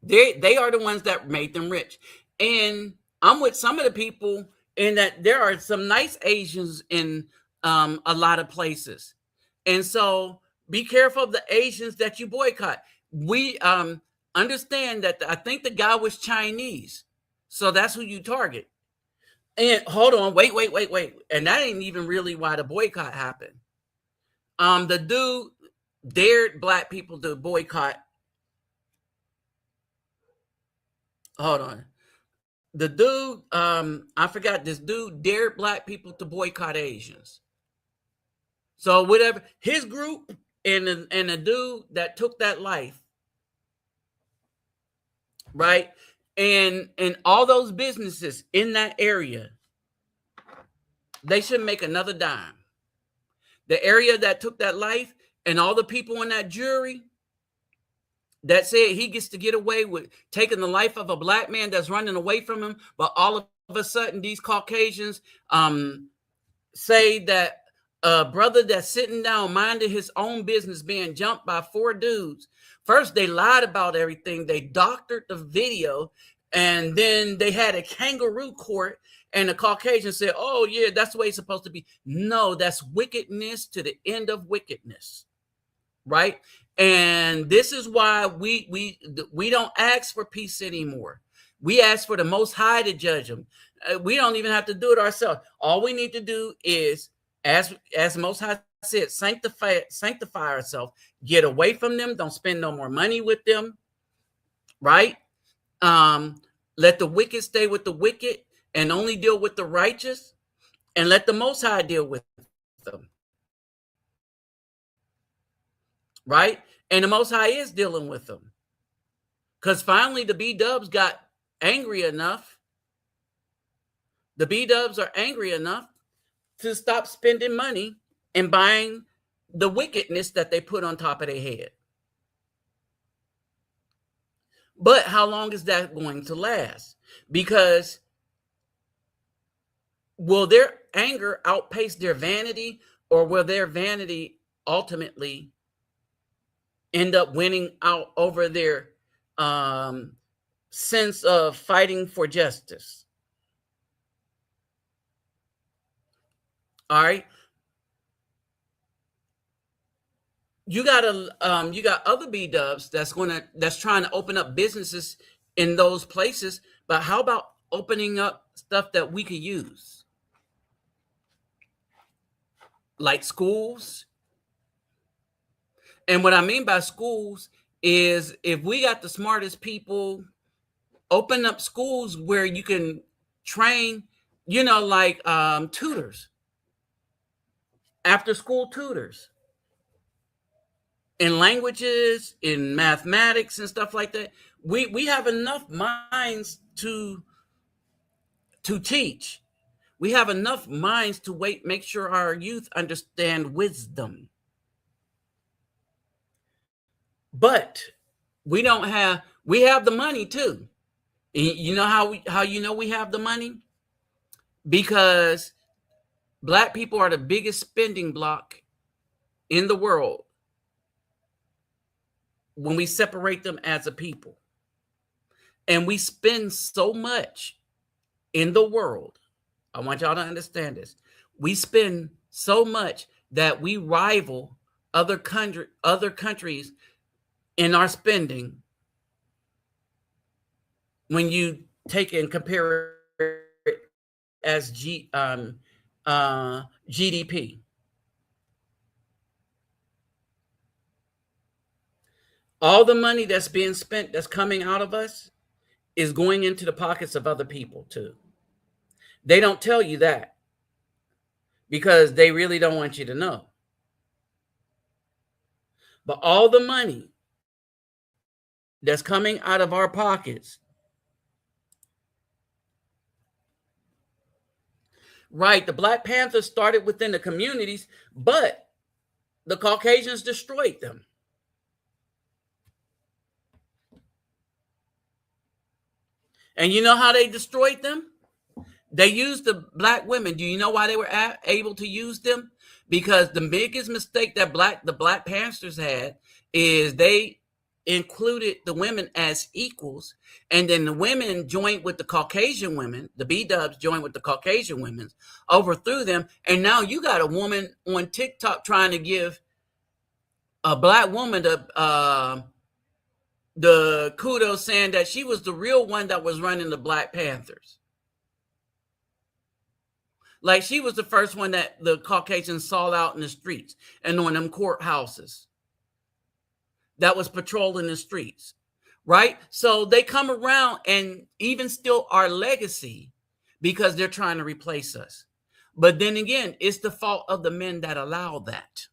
They are the ones that made them rich. And I'm with some of the people in that there are some nice Asians in a lot of places. And so be careful of the Asians that you boycott. We understand that I think the guy was Chinese. So that's who you target. And hold on, wait. And that ain't even really why the boycott happened. The dude dared black people to boycott. Hold on. The dude, I forgot, this dude dared black people to boycott Asians. So whatever his group and the dude that took that life, right? And all those businesses in that area, they should make another dime. The area that took that life and all the people in that jury that said he gets to get away with taking the life of a black man that's running away from him, but all of a sudden these Caucasians say that a brother that's sitting down minding his own business being jumped by 4 dudes. First, they lied about everything. They doctored the video, and then they had a kangaroo court, and the Caucasian said, oh, yeah, that's the way it's supposed to be. No, that's wickedness to the end of wickedness, right? And this is why we don't ask for peace anymore. We ask for the Most High to judge them. We don't even have to do it ourselves. All we need to do is, as Most High said, sanctify ourselves, get away from them, don't spend no more money with them, right? Let the wicked stay with the wicked and only deal with the righteous, and let the Most High deal with them, right? And the Most High is dealing with them, because finally the B-dubs got angry enough. The B-dubs are angry enough to stop spending money and buying the wickedness that they put on top of their head. But how long is that going to last? Because will their anger outpace their vanity, or will their vanity ultimately end up winning out over their sense of fighting for justice? All right. You got other B-dubs that's trying to open up businesses in those places, but how about opening up stuff that we could use, like schools? And what I mean by schools is, if we got the smartest people, open up schools where you can train, like tutors, after school tutors, in languages, in mathematics and stuff like that. We have enough minds to teach. We have enough minds to make sure our youth understand wisdom. But we have the money too. You know how you know we have the money? Because black people are the biggest spending block in the world when we separate them as a people. And we spend so much in the world. I want y'all to understand this. We spend so much that we rival other countries in our spending when you take and compare it as GDP. All the money that's being spent, that's coming out of us, is going into the pockets of other people too. They don't tell you that because they really don't want you to know. But all the money that's coming out of our pockets, right? The Black Panthers started within the communities, but the Caucasians destroyed them. And you know how they destroyed them? They used the black women. Do you know why they were able to use them? Because the biggest mistake that the Black Panthers had is they included the women as equals, and then the women joined with the Caucasian women. The B-dubs joined with the Caucasian women, overthrew them, and now you got a woman on TikTok trying to give a black woman the kudos, saying that she was the real one that was running the Black Panthers. Like she was the first one that the Caucasians saw out in the streets and on them courthouses that was patrolling the streets, right? So they come around and even steal our legacy because they're trying to replace us. But then again, it's the fault of the men that allow that.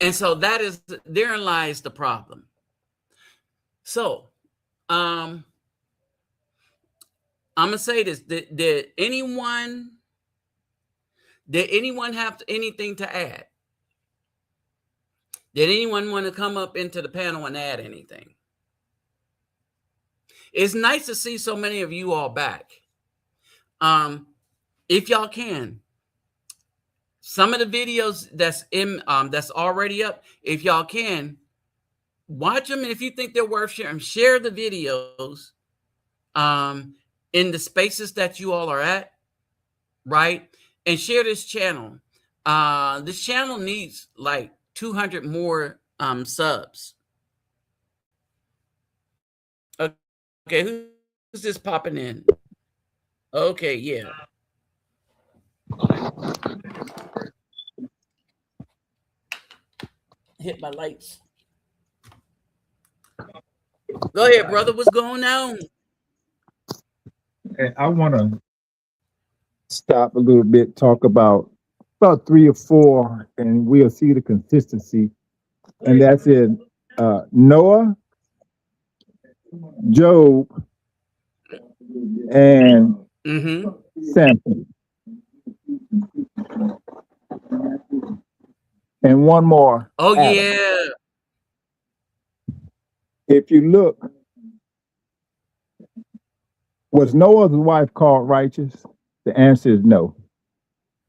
And so therein lies the problem. So, I'm gonna say this: did anyone have anything to add? Did anyone want to come up into the panel and add anything? It's nice to see so many of you all back. If y'all can, some of the videos that's already up, if y'all can, watch them. And if you think they're worth sharing, share the videos in the spaces that you all are at, right? And share this channel. This channel needs like 200 more subs. Okay, who's this popping in? Okay, yeah. Hit my lights. Go ahead, brother. What's going on? I want to stop a little bit, talk about 3 or 4, and we'll see the consistency. And that's in Noah, Job, and Serpent. And one more. Oh, Adam. yeah. If you look, was Noah's wife called righteous? The answer is no.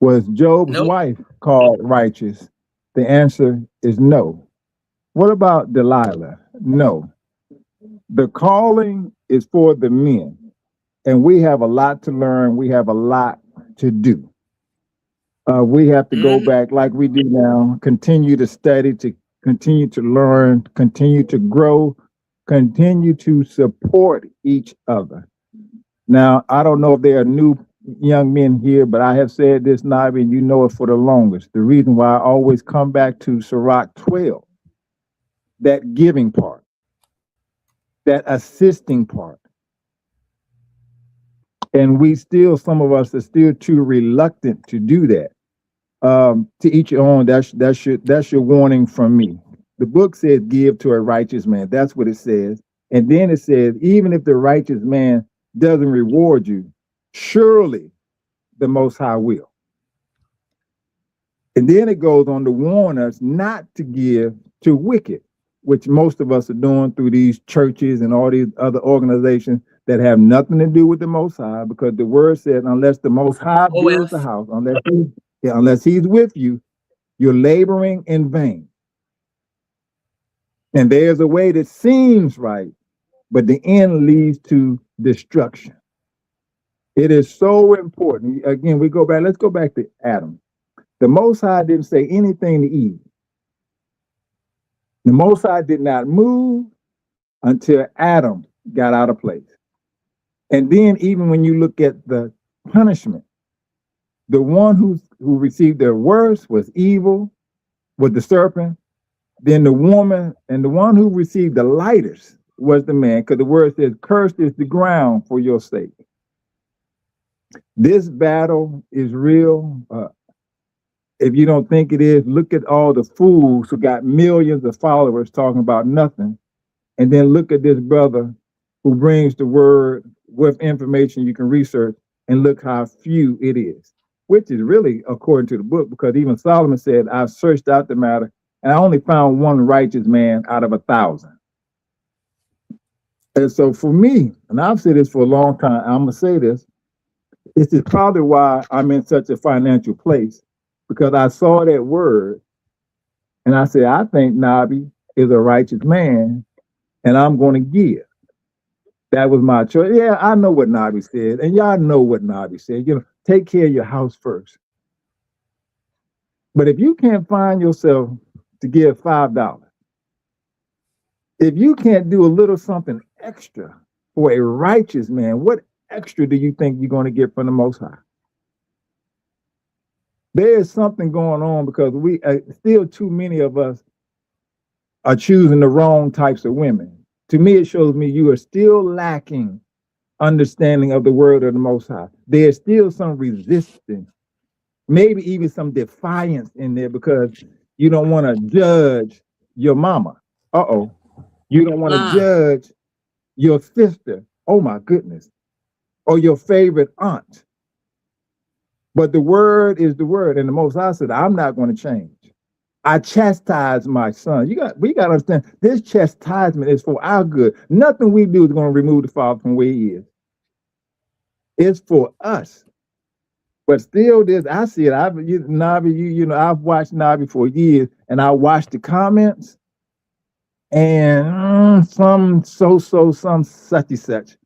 Was Job's wife called righteous? The answer is no. What about Delilah? No. The calling is for the men, and we have a lot to learn. We have a lot to do. We have to go back like we do now, continue to study, to continue to learn, continue to grow, continue to support each other. Now, I don't know if there are new young men here, but I have said this, Nabi, and you know it for the longest. The reason why I always come back to Sirach 12, that giving part, that assisting part. And some of us are still too reluctant to do that. To each your own, that's your warning from me. The book says, give to a righteous man. That's what it says. And then it says, even if the righteous man doesn't reward you, surely the Most High will. And then it goes on to warn us not to give to wicked, which most of us are doing through these churches and all these other organizations that have nothing to do with the Most High, because the word says, unless the Most High builds the house, unless he's with you, you're laboring in vain. And there's a way that seems right, but the end leads to destruction. It is so important. Again, let's go back to Adam. The Most High didn't say anything to Eve. The Most High did not move until Adam got out of place. And then even when you look at the punishment, the one who received the worst was evil, was the serpent. Then the woman, and the one who received the lightest was the man, because the word says, cursed is the ground for your sake. This battle is real. If you don't think it is, look at all the fools who got millions of followers talking about nothing. And then look at this brother who brings the word with information you can research, and look how few it is, which is really according to the book, because even Solomon said, I've searched out the matter and I only found one righteous man out of 1,000. And so for me, and I've said this for a long time, I'm gonna say this. This is probably why I'm in such a financial place, because I saw that word and I said, I think Nabi is a righteous man, and I'm going to give. That was my choice. Yeah, I know what Nabi said, and y'all know what Nabi said. Take care of your house first. But if you can't find yourself to give $5, if you can't do a little something extra for a righteous man, what extra do you think you're going to get from the Most High? There is something going on, because we still too many of us are choosing the wrong types of women. To me, it shows me you are still lacking understanding of the word of the Most High. There's still some resistance, maybe even some defiance in there, because you don't want to judge your mama. Uh-oh. You don't want to judge your sister. Oh my goodness. Or your favorite aunt. But the word is the word. And the Most High said, I'm not going to change. I chastise my son. We got to understand, this chastisement is for our good. Nothing we do is going to remove the father from where he is. It's for us. But still, I see it. I've watched Nabi for years, and I watched the comments, and some some such and such.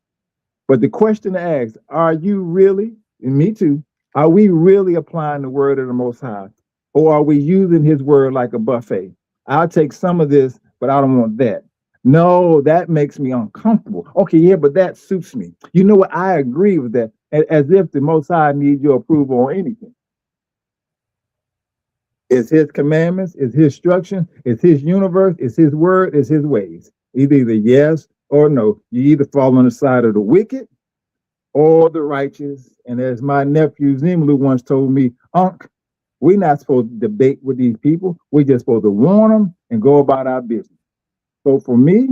But the question to ask, are you really, and me too, are we really applying the word of the Most High? Or are we using his word like a buffet? I'll take some of this, but I don't want that. No, that makes me uncomfortable. Okay, yeah, but that suits me. You know what? I agree with that. As if the Most High needs your approval on anything. It's his commandments, it's his instruction, it's his universe, it's his word, it's his ways. Either yes or no. You either fall on the side of the wicked or the righteous. And as my nephew Zimlu once told me, Unc, we're not supposed to debate with these people. We're just supposed to warn them and go about our business. So for me,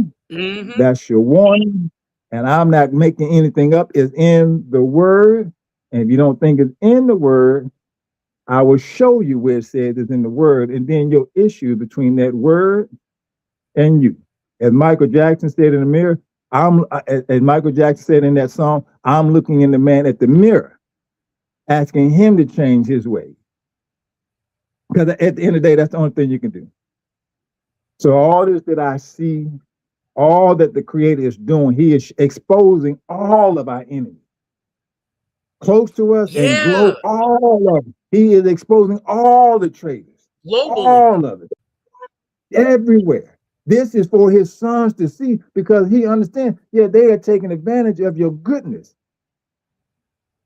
that's your warning. And I'm not making anything up. It's in the word. And if you don't think it's in the word, I will show you where it says it's in the word. And then your issue between that word and you. As Michael Jackson said in the mirror, as Michael Jackson said in that song, I'm looking in the man at the mirror, asking him to change his ways. Because at the end of the day, that's the only thing you can do. So all this that I see, all that the Creator is doing, he is exposing all of our enemies. Close to us and glow, all of them. He is exposing all the traitors. Globally. All of it. Everywhere. This is for his sons to see, because he understands, yeah, they are taking advantage of your goodness.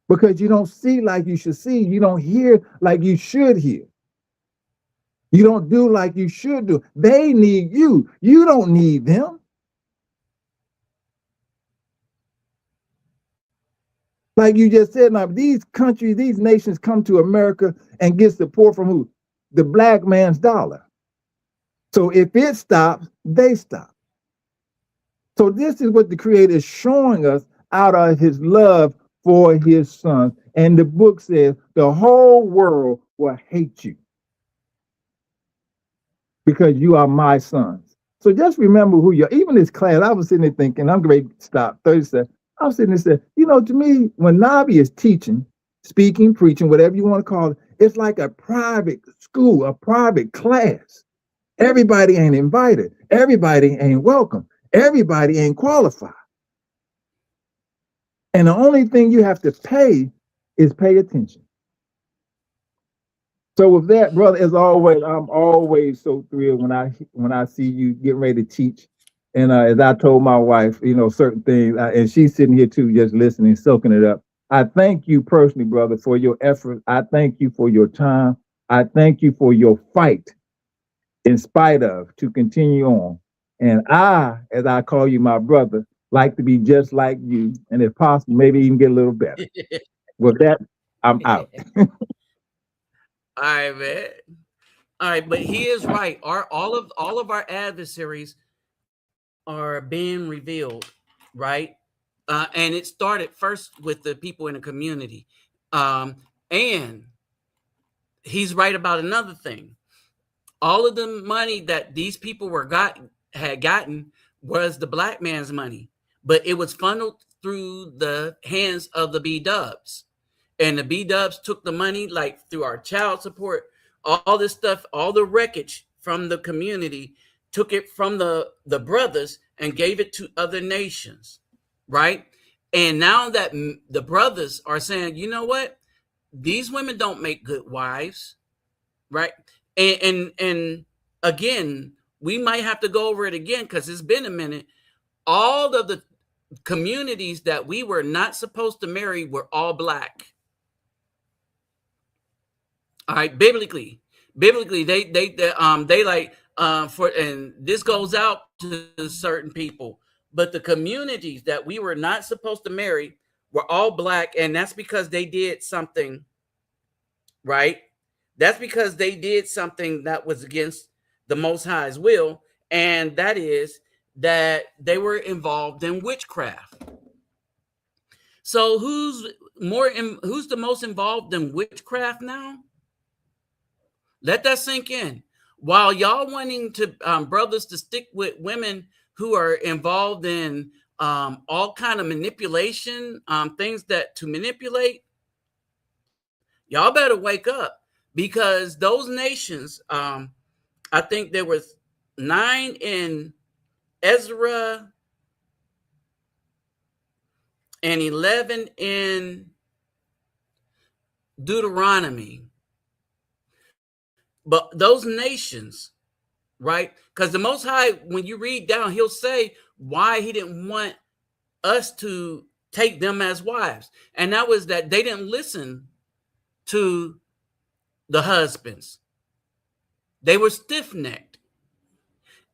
Because you don't see like you should see. You don't hear like you should hear. You don't do like you should do. They need you. You don't need them. Like you just said, now these countries, these nations come to America and get support from who? The black man's dollar. So if it stops, they stop. So this is what the Creator is showing us out of his love for his sons. And the book says the whole world will hate you because you are my sons. So just remember who you are. Even this class, I was sitting there thinking, I'm great, stop, 30 seconds. I was sitting there saying, to me, when Nabi is teaching, speaking, preaching, whatever you want to call it, it's like a private school, a private class. Everybody ain't invited. Everybody ain't welcome. Everybody ain't qualified. And the only thing you have to pay is pay attention. So with that, brother, as always, I'm always so thrilled when I see you getting ready to teach. And as I told my wife, certain things, and she's sitting here too, just listening, soaking it up. I thank you personally, brother, for your effort. I thank you for your time. I thank you for your fight in spite of to continue on. And I, as I call you my brother, like to be just like you. And if possible, maybe even get a little better. With that, I'm out. All right, man. All right, but he is right. All of our adversaries are being revealed, right? And it started first with the people in the community. And he's right about another thing. All of the money that these people had gotten was the black man's money. but it was funneled through the hands of the B-dubs. And the B-dubs took the money, like through our child support, all this stuff, all the wreckage from the community, took it from the brothers and gave it to other nations, right? And now that the brothers are saying, you know what? These women don't make good wives, right? And again, we might have to go over it again because it's been a minute. All of the communities that we were not supposed to marry were all black. All right, biblically, they like for, and this goes out to certain people, but the communities that we were not supposed to marry were all black, and that's because they did something, right? That's because they did something that was against the Most High's will, and that is that they were involved in witchcraft. So who's the most involved in witchcraft now? Let that sink in. While y'all wanting to brothers to stick with women who are involved in all kind of manipulation, things that to manipulate, y'all better wake up, because those nations, I think there was 9 in Ezra and 11 in Deuteronomy. But those nations, right? Because the Most High, when you read down, he'll say why he didn't want us to take them as wives. And that was that they didn't listen to the husbands. They were stiff-necked.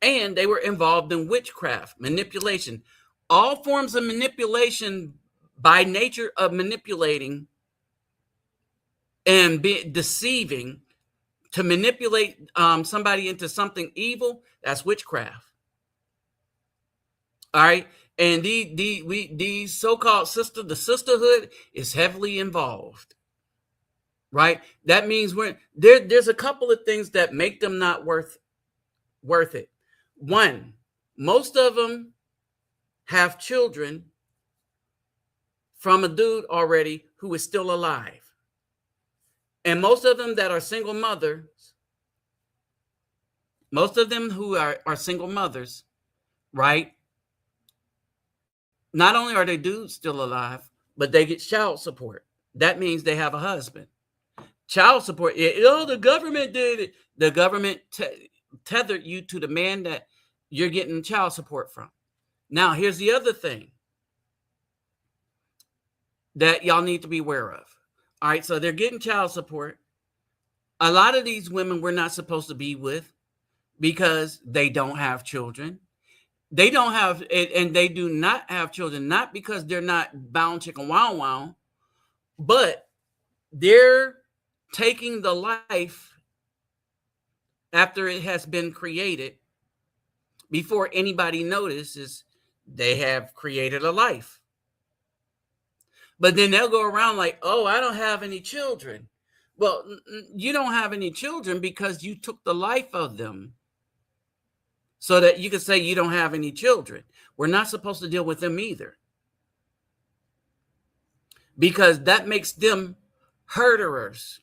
And they were involved in witchcraft, manipulation. All forms of manipulation, by nature of manipulating and deceiving, to manipulate somebody into something evil, that's witchcraft. All right. And these so-called the sisterhood is heavily involved. Right. That means there's a couple of things that make them not worth it. One, most of them have children from a dude already who is still alive. And most of them that are single mothers, most of them who are single mothers, right? Not only are they dudes still alive, but they get child support. That means they have a husband. Child support, the government did it. The government tethered you to the man that you're getting child support from. Now, here's the other thing that y'all need to be aware of. All right, so they're getting child support. A lot of these women we're not supposed to be with because they don't have children. They don't have, and they do not have children, not because they're not bound chicken wow wow, but they're taking the life after it has been created before anybody notices they have created a life. But then they'll go around like, oh, I don't have any children. Well, you don't have any children because you took the life of them so that you can say you don't have any children. We're not supposed to deal with them either, because that makes them herders.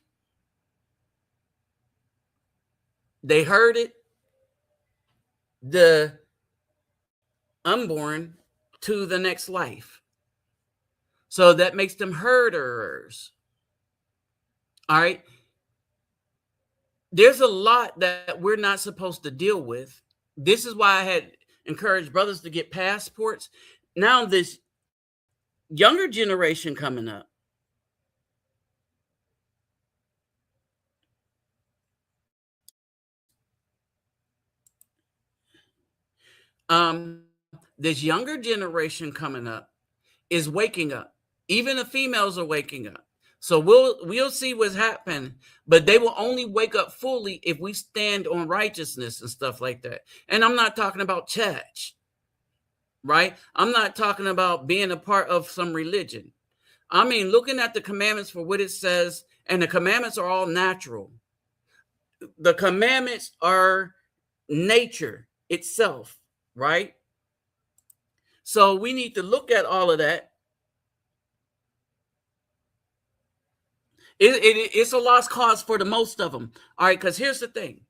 They herded the unborn to the next life. So that makes them herders. All right. There's a lot that we're not supposed to deal with. This is why I had encouraged brothers to get passports. Now this younger generation coming up, this younger generation coming up is waking up. Even the females are waking up. So we'll see what's happening, but they will only wake up fully if we stand on righteousness and stuff like that. And I'm not talking about church, right? I'm not talking about being a part of some religion. I mean, looking at the commandments for what it says, and the commandments are all natural. The commandments are nature itself, right? So we need to look at all of that. It's a lost cause for the most of them. All right, because here's the thing.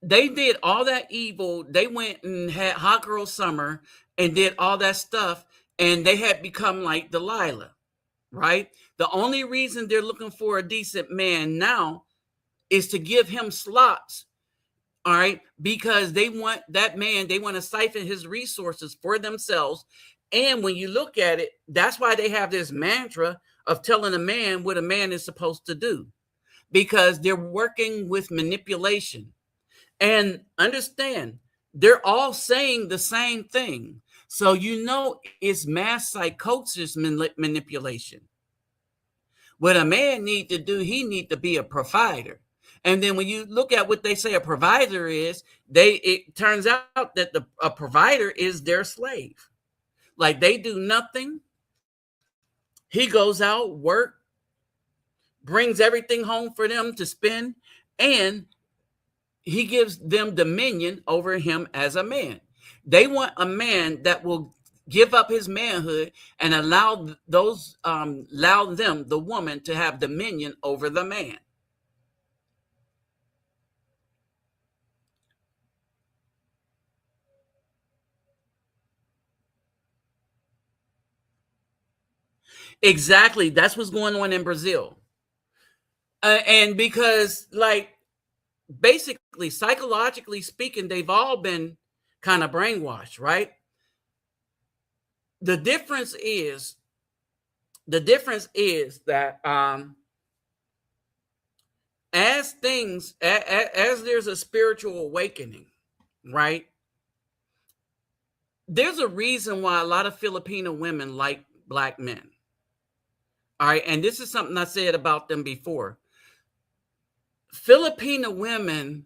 They did all that evil. They went and had hot girl summer and did all that stuff, and they had become like Delilah, right? The only reason they're looking for a decent man now is to give him slots, all right? Because they want that man, they want to siphon his resources for themselves. And when you look at it, that's why they have this mantra of telling a man what a man is supposed to do, because they're working with manipulation. And understand, they're all saying the same thing. So you know it's mass psychosis manipulation. What a man need to do, he need to be a provider. And then when you look at what they say a provider is, it turns out that a provider is their slave. Like they do nothing. He goes out, work, brings everything home for them to spend, and he gives them dominion over him as a man. They want a man that will give up his manhood and allow them, the woman, to have dominion over the man. Exactly. That's what's going on in Brazil. And because, like, basically, psychologically speaking, they've all been kind of brainwashed, right? The difference is that as there's a spiritual awakening, right? There's a reason why a lot of Filipino women like black men. All right, and this is something I said about them before. Filipino women,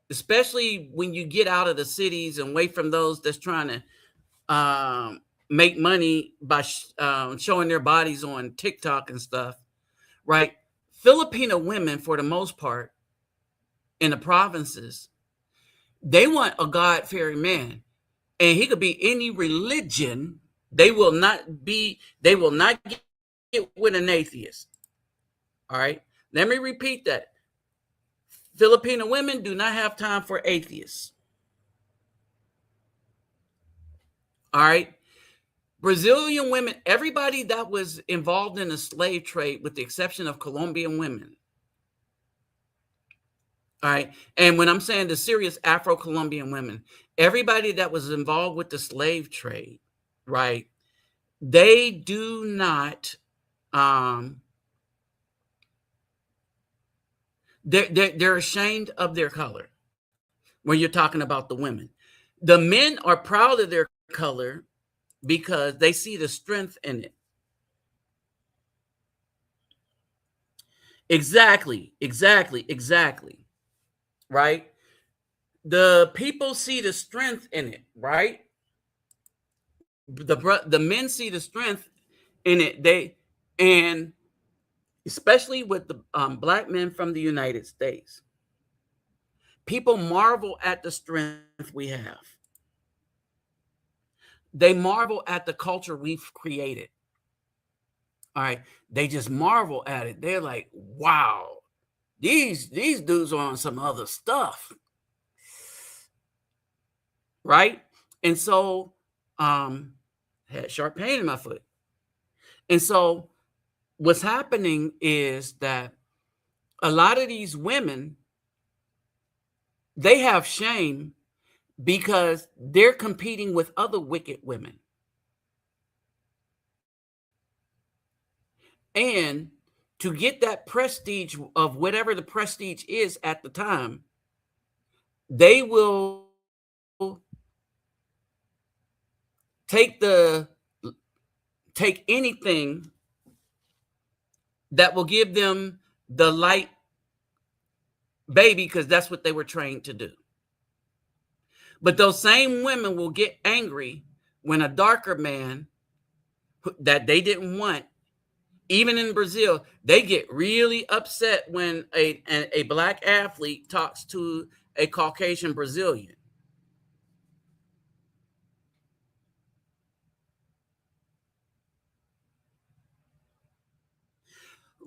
especially when you get out of the cities and away from those that's trying to make money by showing their bodies on TikTok and stuff, right? Filipino women, for the most part, in the provinces, they want a God-fearing man, and he could be any religion. They will not get with an atheist. All right, let me repeat that. Filipino women do not have time for atheists. All right. Brazilian women, everybody that was involved in the slave trade, with the exception of Colombian women. All right. And when I'm saying the serious Afro-Colombian women, everybody that was involved with the slave trade, right? They do not, they're ashamed of their color when you're talking about the women. The men are proud of their color because they see the strength in it. Exactly. Right? The people see the strength in it, right? The men see the strength in it. And especially with the black men from the United States, people marvel at the strength we have. They marvel at the culture we've created. All right. They just marvel at it. They're like, wow, these dudes are on some other stuff. Right. And so had sharp pain in my foot. And so what's happening is that a lot of these women, they have shame because they're competing with other wicked women. And to get that prestige of whatever the prestige is at the time, they will take anything that will give them the light baby, because that's what they were trained to do. But those same women will get angry when a darker man that they didn't want, even in Brazil, they get really upset when a black athlete talks to a Caucasian Brazilian.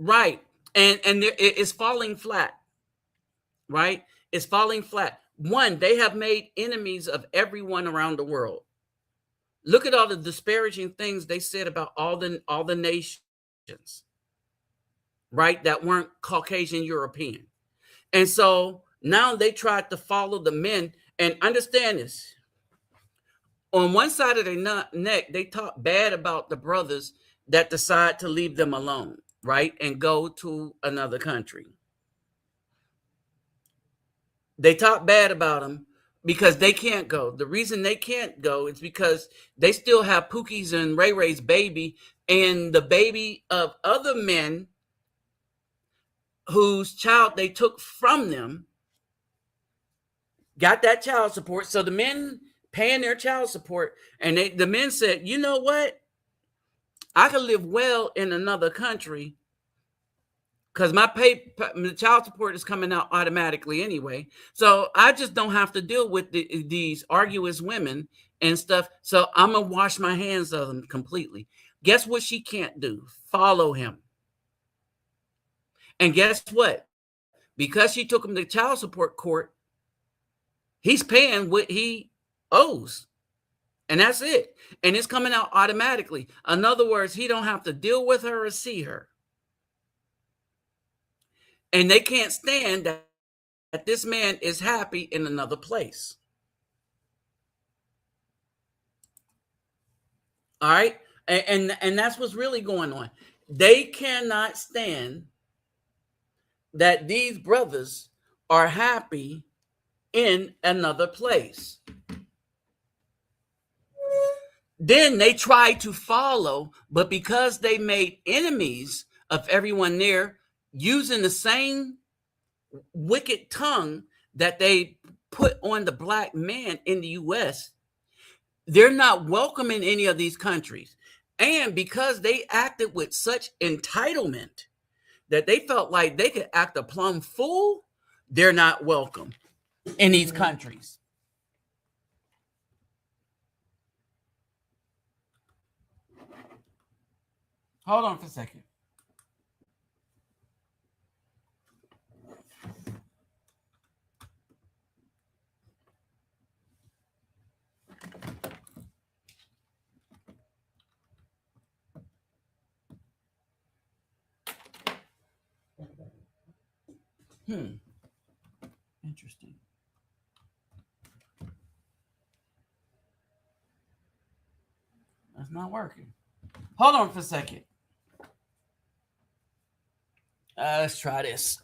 right. And it's falling flat, right? It's falling flat. One, they have made enemies of everyone around the world. Look at all the disparaging things they said about all the nations, right? That weren't Caucasian European. And so now they tried to follow the men, and understand this. On one side of their neck, they talk bad about the brothers that decide to leave them alone, right? And go to another country. They talk bad about them because they can't go. The reason they can't go is because they still have Pookie's and Ray Ray's baby and the baby of other men whose child they took from them, got that child support. So the men paying their child support, and the men said, you know what? I can live well in another country because the child support is coming out automatically anyway. So I just don't have to deal with these arduous women and stuff. So I'm going to wash my hands of them completely. Guess what she can't do? Follow him. And guess what? Because she took him to child support court, he's paying what he owes. And that's it. And it's coming out automatically. In other words, he don't have to deal with her or see her. And they can't stand that this man is happy in another place. All right? And that's what's really going on. They cannot stand that these brothers are happy in another place. Then they try to follow, but because they made enemies of everyone there, using the same wicked tongue that they put on the black man in the U.S., they're not welcome in any of these countries. And because they acted with such entitlement that they felt like they could act a plumb fool, they're not welcome in these countries. Hold on for a second. Interesting. That's not working. Hold on for a second. Let's try this.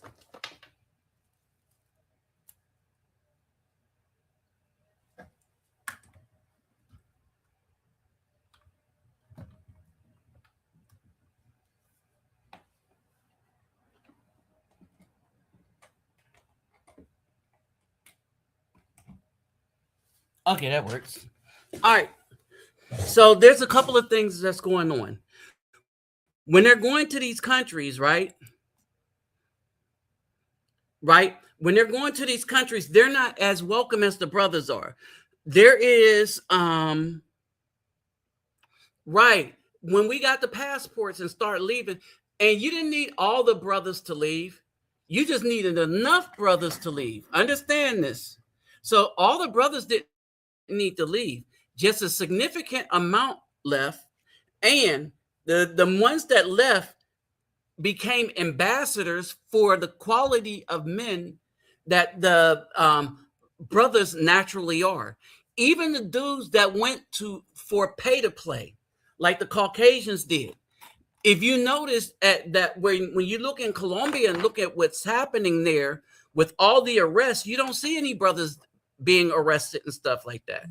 Okay, that works. All right. So there's a couple of things that's going on. When they're going to these countries, right? Right? When they're going to these countries, they're not as welcome as the brothers are. There is right. When we got the passports and start leaving, and you didn't need all the brothers to leave. You just needed enough brothers to leave. Understand this. So all the brothers didn't need to leave. Just a significant amount left. And the ones that left became ambassadors for the quality of men that the brothers naturally are. Even the dudes that went for pay to play, like the Caucasians did. If you notice that when you look in Colombia and look at what's happening there with all the arrests, you don't see any brothers being arrested and stuff like that.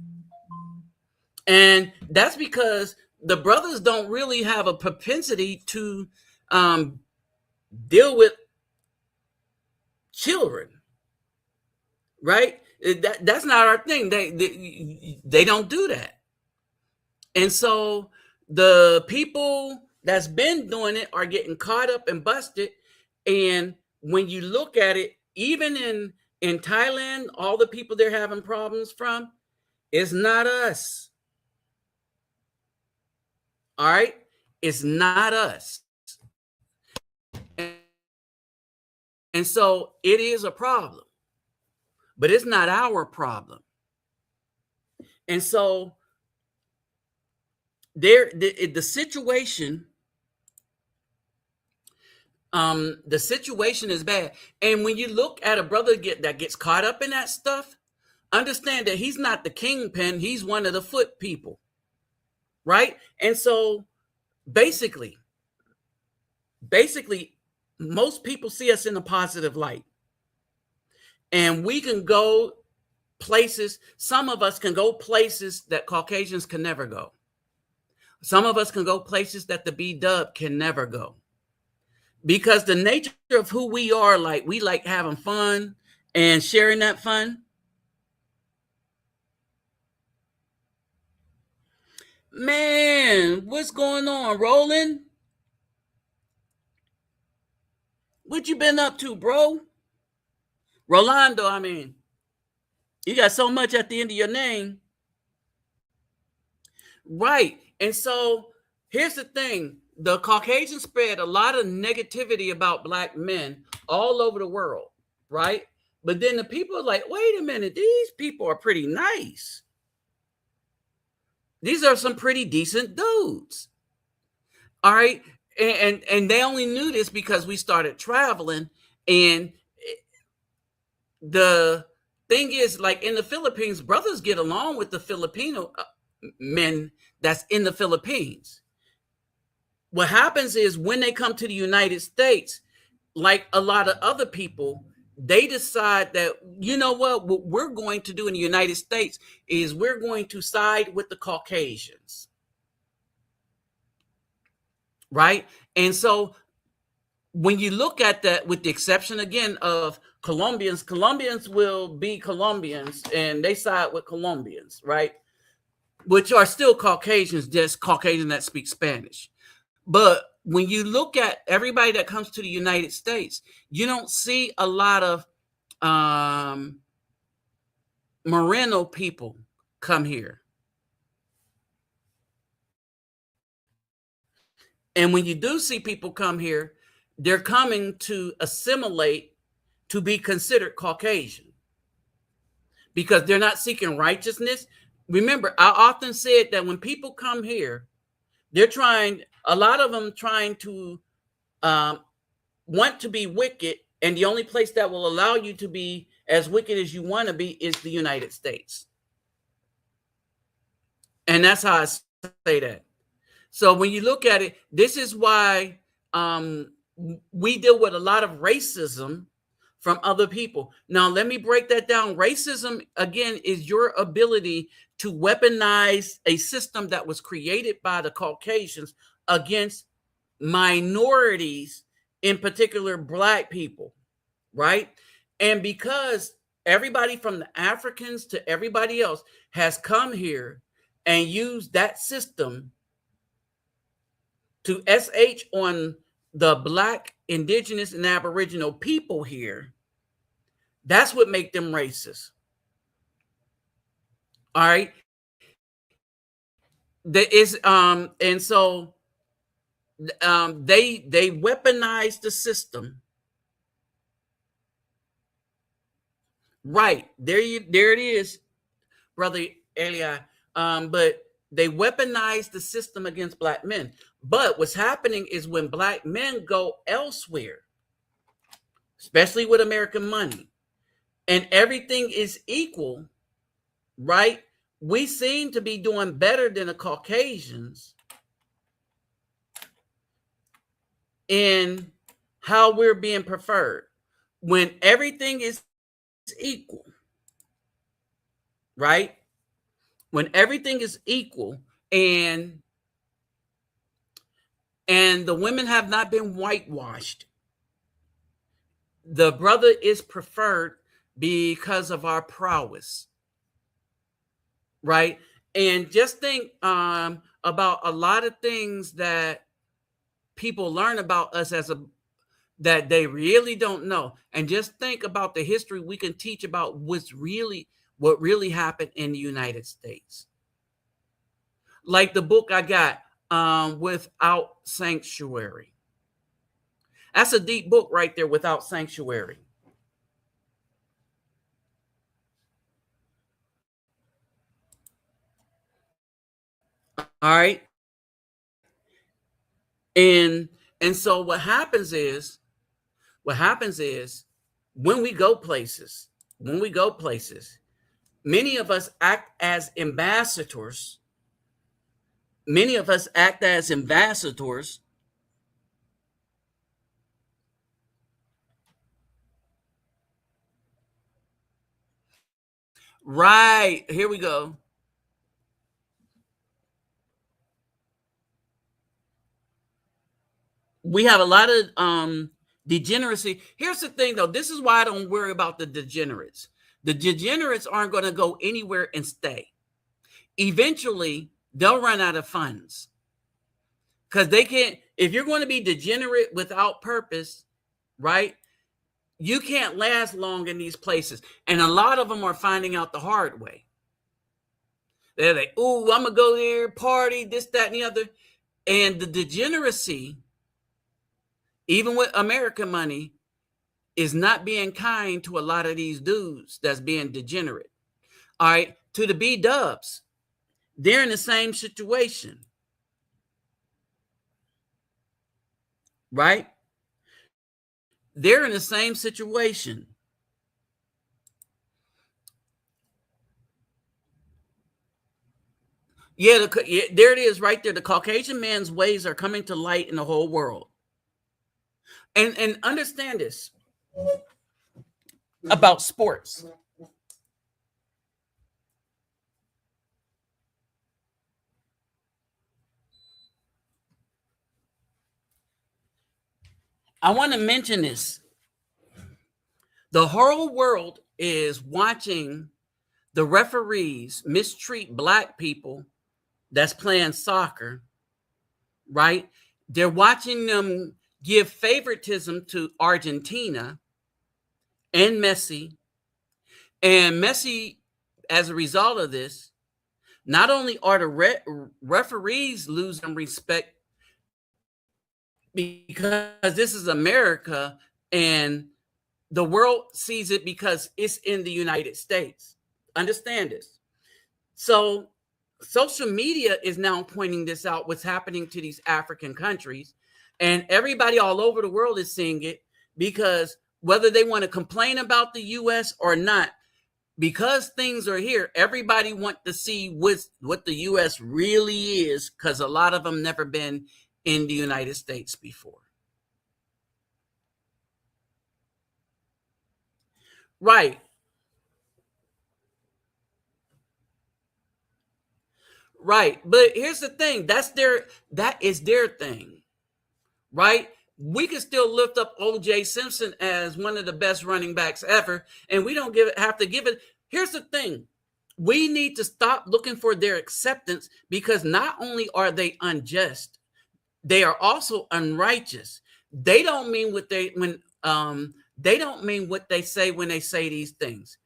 And that's because the brothers don't really have a propensity to deal with children, right? That's not our thing. They don't do that. And so the people that's been doing it are getting caught up and busted. And when you look at it, even in Thailand, all the people they're having problems from, it's not us. All right? It's not us. And so it is a problem, but it's not our problem. And so the situation is bad. And when you look at a brother that gets caught up in that stuff, understand that he's not the kingpin, he's one of the foot people, right? And so basically most people see us in a positive light, and we can go places. Some of us can go places that Caucasians can never go. Some of us can go places that the B-dub can never go, because the nature of who we are, like, we like having fun and sharing that fun. Man, what's going on, Roland? What you been up to, bro? Rolando, I mean. You got so much at the end of your name. Right. And so here's the thing. The Caucasians spread a lot of negativity about black men all over the world, right? But then the people are like, wait a minute, these people are pretty nice. These are some pretty decent dudes. All right. And they only knew this because we started traveling. And the thing is, like, in the Philippines, brothers get along with the Filipino men that's in the Philippines. What happens is, when they come to the United States, like a lot of other people, they decide that, you know what we're going to do in the United States is we're going to side with the Caucasians. Right? And so when you look at that, with the exception again of Colombians will be Colombians and they side with Colombians, right? Which are still Caucasians, just Caucasian that speak Spanish. But when you look at everybody that comes to the United States, you don't see a lot of Moreno people come here. And when you do see people come here, they're coming to assimilate to be considered Caucasian, because they're not seeking righteousness. Remember, I often said that when people come here, they're trying, a lot of them trying to want to be wicked, and the only place that will allow you to be as wicked as you want to be is the United States. And that's how I say that. So when you look at it, this is why we deal with a lot of racism from other people. Now, let me break that down. Racism, again, is your ability to weaponize a system that was created by the Caucasians against minorities, in particular black people, right? And because everybody from the Africans to everybody else has come here and used that system to SH on the black, indigenous, and aboriginal people here, that's what make them racist. All right. There is and so they weaponize the system. Right. There it is, brother Eli. But they weaponize the system against black men. But what's happening is, when black men go elsewhere, especially with American money, and everything is equal, right? We seem to be doing better than the Caucasians in how we're being preferred. When everything is equal, right? When everything is equal, and the women have not been whitewashed, the brother is preferred because of our prowess, right? And just think about a lot of things that people learn about us that they really don't know. And just think about the history we can teach about what really happened in the United States. Like the book I got, Without Sanctuary. That's a deep book right there, Without Sanctuary. All right. And so what happens is when we go places, many of us act as ambassadors. Many of us act as ambassadors. Right. Here we go. We have a lot of degeneracy. Here's the thing, though. This is why I don't worry about the degenerates. The degenerates aren't going to go anywhere and stay. Eventually, they'll run out of funds because they can't. If you're going to be degenerate without purpose, right? You can't last long in these places. And a lot of them are finding out the hard way. They're like, "Oh, I'm going to go there, party, this, that, and the other." And the degeneracy, even with American money, is not being kind to a lot of these dudes that's being degenerate. All right. To the B dubs, they're in the same situation. Right? They're in the same situation. Yeah, there it is right there. The Caucasian man's ways are coming to light in the whole world. And understand this about sports. I want to mention this. The whole world is watching the referees mistreat black people that's playing soccer, right? They're watching them give favoritism to Argentina and Messi. And Messi, as a result of this, not only are the referees losing respect because this is America and the world sees it because it's in the United States. Understand this. So social media is now pointing this out, what's happening to these African countries. And everybody all over the world is seeing it because whether they want to complain about the U.S. or not, because things are here, everybody wants to see what the U.S. really is because a lot of them never been in the United States before. Right. Right. But here's the thing. That is their thing. Right? We can still lift up O.J. Simpson as one of the best running backs ever, and we don't have to give it. Here's the thing. We need to stop looking for their acceptance because not only are they unjust, they are also unrighteous. They don't mean what they don't mean what they say when they say these things.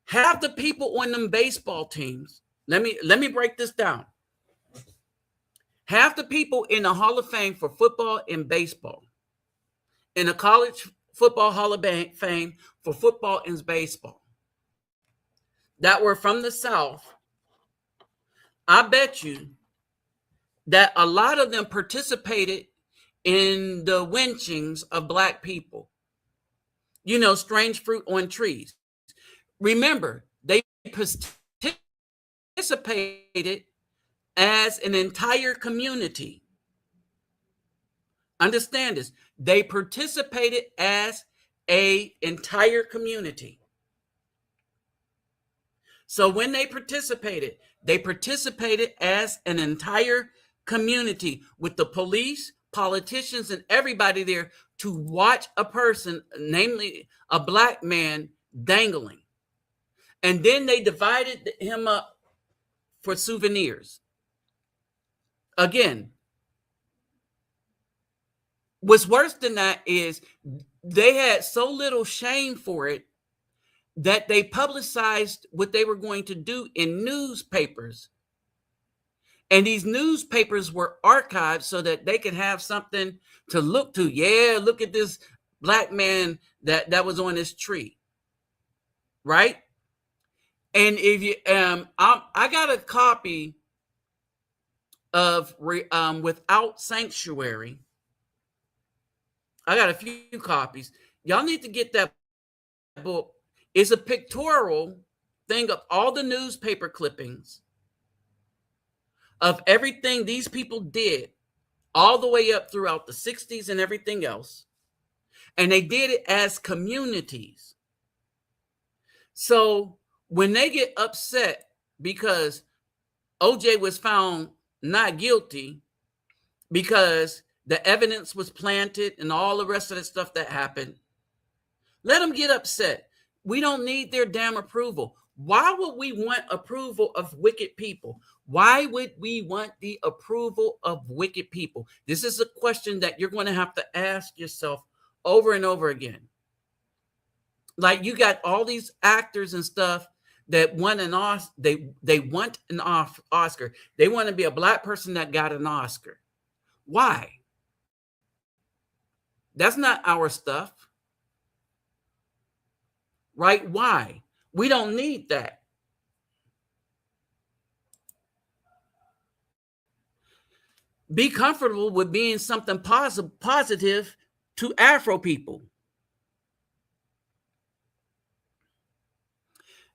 Half the people on them baseball teams, let me break this down. Half the people in the Hall of Fame for football and baseball, in the College Football Hall of Fame for football and baseball, that were from the South, I bet you that a lot of them participated in the lynchings of black people. You know, strange fruit on trees. Remember, they participated as an entire community. Understand this. They participated as an entire community. So when they participated as an entire community with the police, politicians, and everybody there to watch a person, namely a black man, dangling. And then they divided him up for souvenirs. Again, what's worse than that is they had so little shame for it that they publicized what they were going to do in newspapers. And these newspapers were archived so that they could have something to look to. Yeah, look at this black man that was on this tree, right? And if you, I got a copy of Without Sanctuary. I got a few copies. Y'all need to get that book. It's a pictorial thing of all the newspaper clippings of everything these people did all the way up throughout the 60s and everything else. And they did it as communities. So when they get upset because OJ was found not guilty because the evidence was planted and all the rest of the stuff that happened, let them get upset. We don't need their damn approval. Why would we want approval of wicked people? Why would we want the approval of wicked people? This is a question that you're going to have to ask yourself over and over again. Like, you got all these actors and stuff that want an Oscar. They want an Oscar. They want to be a black person that got an Oscar. Why? That's not our stuff. Right? Why? We don't need that. Be comfortable with being something positive to Afro people.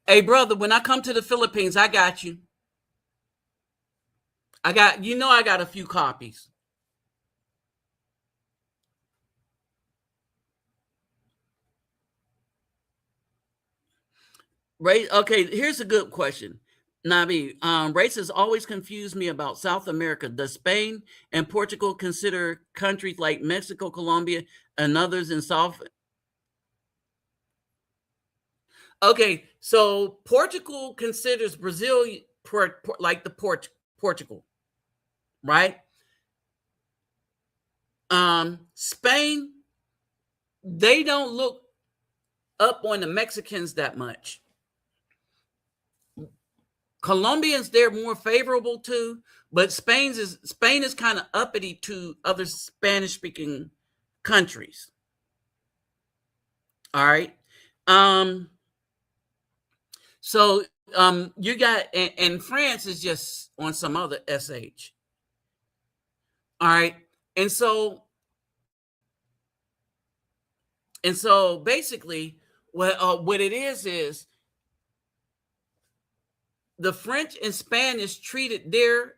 Hey, brother, when I come to the Philippines, I got you. I got a few copies. Right? Okay, here's a good question. Nabi, race has always confused me about South America. Does Spain and Portugal consider countries like Mexico, Colombia, and others in South? Okay, so Portugal considers Brazil like the Portugal, right? Spain, they don't look up on the Mexicans that much. Colombians, they're more favorable to, but Spain is kind of uppity to other Spanish-speaking countries. All right. So you got, and France is just on some other SH. All right. And so basically what it is the French and Spanish treated their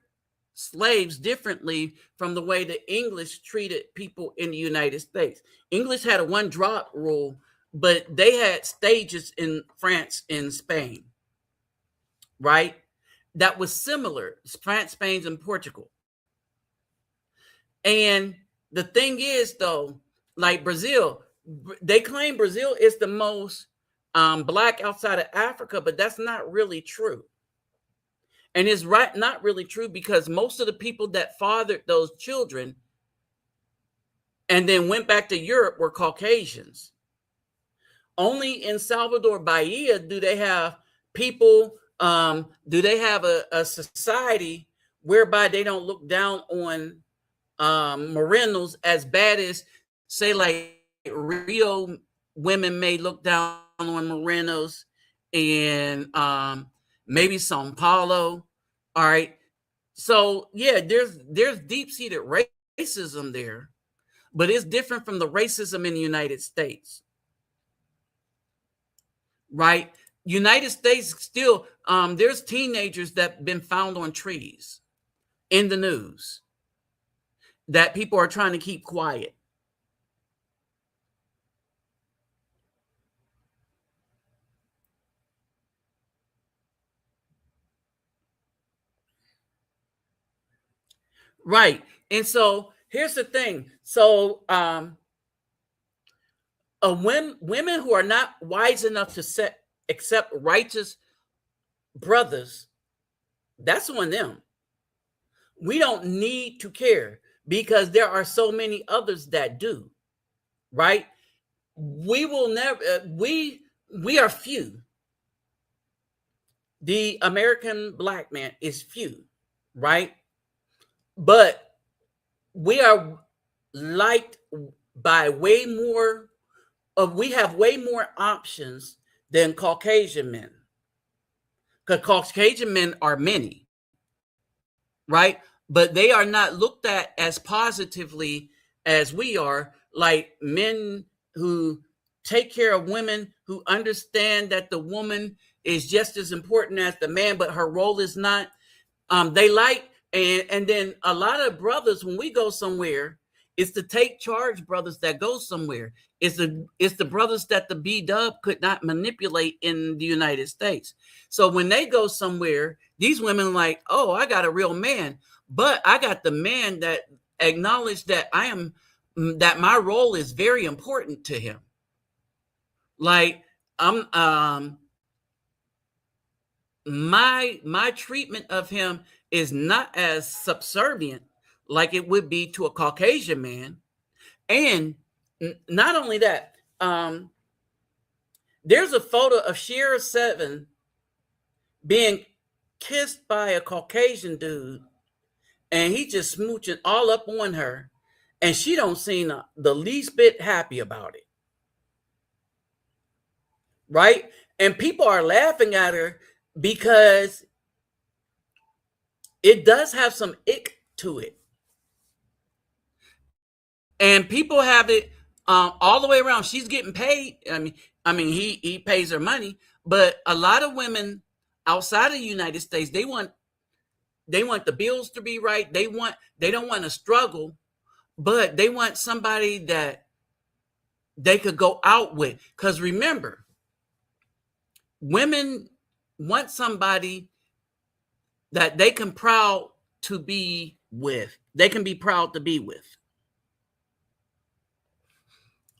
slaves differently from the way the English treated people in the United States. English had a one drop rule, but they had stages in France and Spain, right? That was similar, France, Spain, and Portugal. And the thing is, though, like Brazil, they claim Brazil is the most black outside of Africa, but that's not really true. And it's not really true because most of the people that fathered those children and then went back to Europe were Caucasians. Only in Salvador Bahia do they have people, do they have a society whereby they don't look down on Morenos as bad as, say, like Rio women may look down on Morenos and maybe Sao Paulo. All right. So yeah, there's deep-seated racism there, but it's different from the racism in the United States. Right? United States still, there's teenagers that have been found on trees in the news that people are trying to keep quiet. Right. And so here's the thing. So women who are not wise enough to accept righteous brothers, that's on them. We don't need to care because there are so many others that do. Right? We will never, we are few. The American black man is few, right? but we are liked by way more we have way more options than Caucasian men. Because Caucasian men are many, right? But they are not looked at as positively as we are, like men who take care of women, who understand that the woman is just as important as the man, but her role is not. They like, and then a lot of brothers, when we go somewhere, it's the take charge brothers that go somewhere. It's the brothers that the B Dub could not manipulate in the United States. So when they go somewhere, these women like, oh, I got a real man, but I got the man that acknowledged that that my role is very important to him. Like I'm my treatment of him is not as subservient like it would be to a Caucasian man. And not only that, there's a photo of Shira Seven being kissed by a Caucasian dude, and he just smooching all up on her, and she don't seem the least bit happy about it, right? And people are laughing at her because it does have some ick to it. And people have it all the way around. She's getting paid. I mean, he pays her money, but a lot of women outside of the United States, they want the bills to be right. They don't want to struggle, but they want somebody that they could go out with. Because remember, women want somebody that they can proud to be with. They can be proud to be with.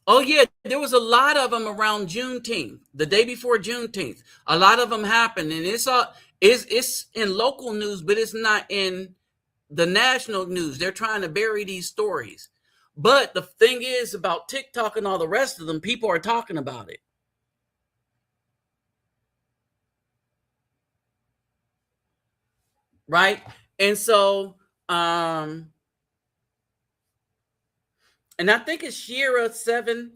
Oh yeah, there was a lot of them around Juneteenth, the day before Juneteenth. A lot of them happened, and it's in local news, but it's not in the national news. They're trying to bury these stories. But the thing is about TikTok and all the rest of them, people are talking about it. Right? And so and I think it's Shira 7.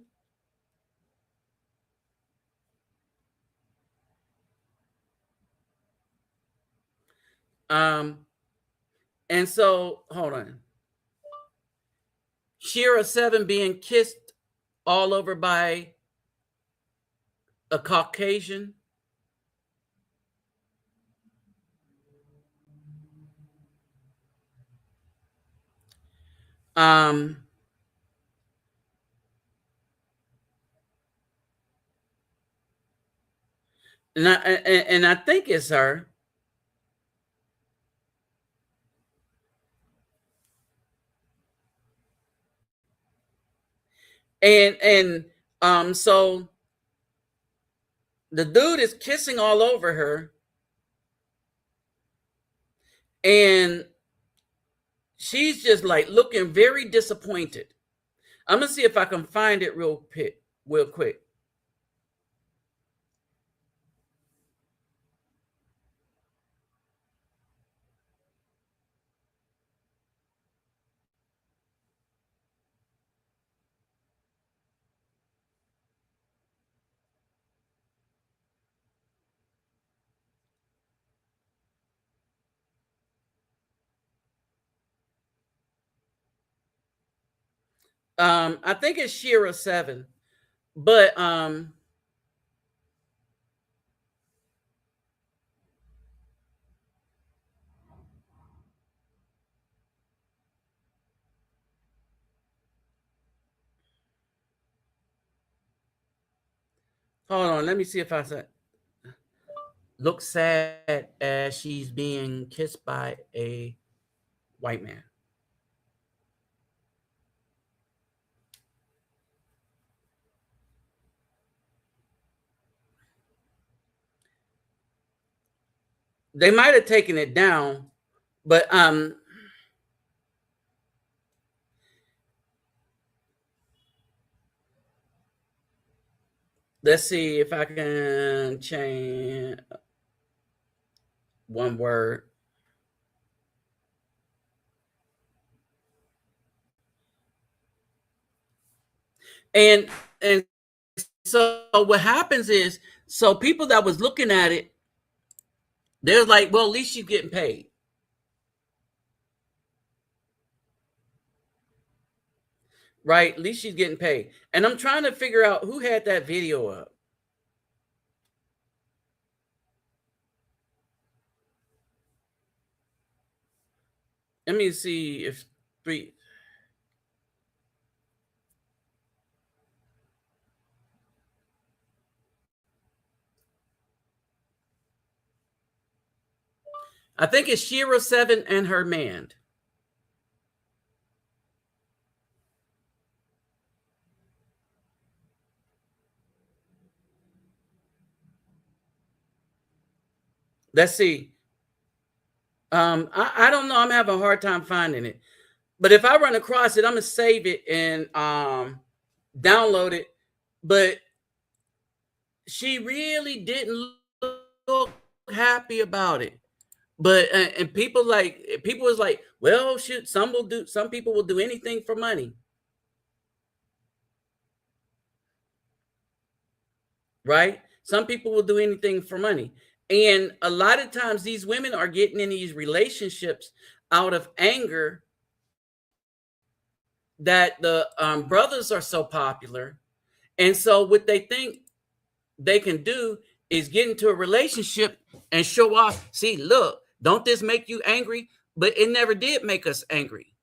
And so hold on. Shira 7 being kissed all over by a Caucasian. Um, and I think it's her. And so the dude is kissing all over her, and she's just like looking very disappointed. I'm gonna see if I can find it real quick. I think it's Shira 7, but hold on, let me see if I said looks sad as she's being kissed by a white man. They might have taken it down, but let's see if I can change one word. And and so what happens is, so people that was looking at it, they're like, well, at least she's getting paid. Right? At least she's getting paid. And I'm trying to figure out who had that video up. Let me see if three. I think it's Shira 7 and her man. Let's see. I don't know. I'm having a hard time finding it. But if I run across it, I'm gonna save it and download it. But she really didn't look happy about it. But and people was like, well, shoot, some people will do anything for money. Right? Some people will do anything for money. And a lot of times these women are getting in these relationships out of anger that the brothers are so popular. And so what they think they can do is get into a relationship and show off. See, look, don't this make you angry? But it never did make us angry.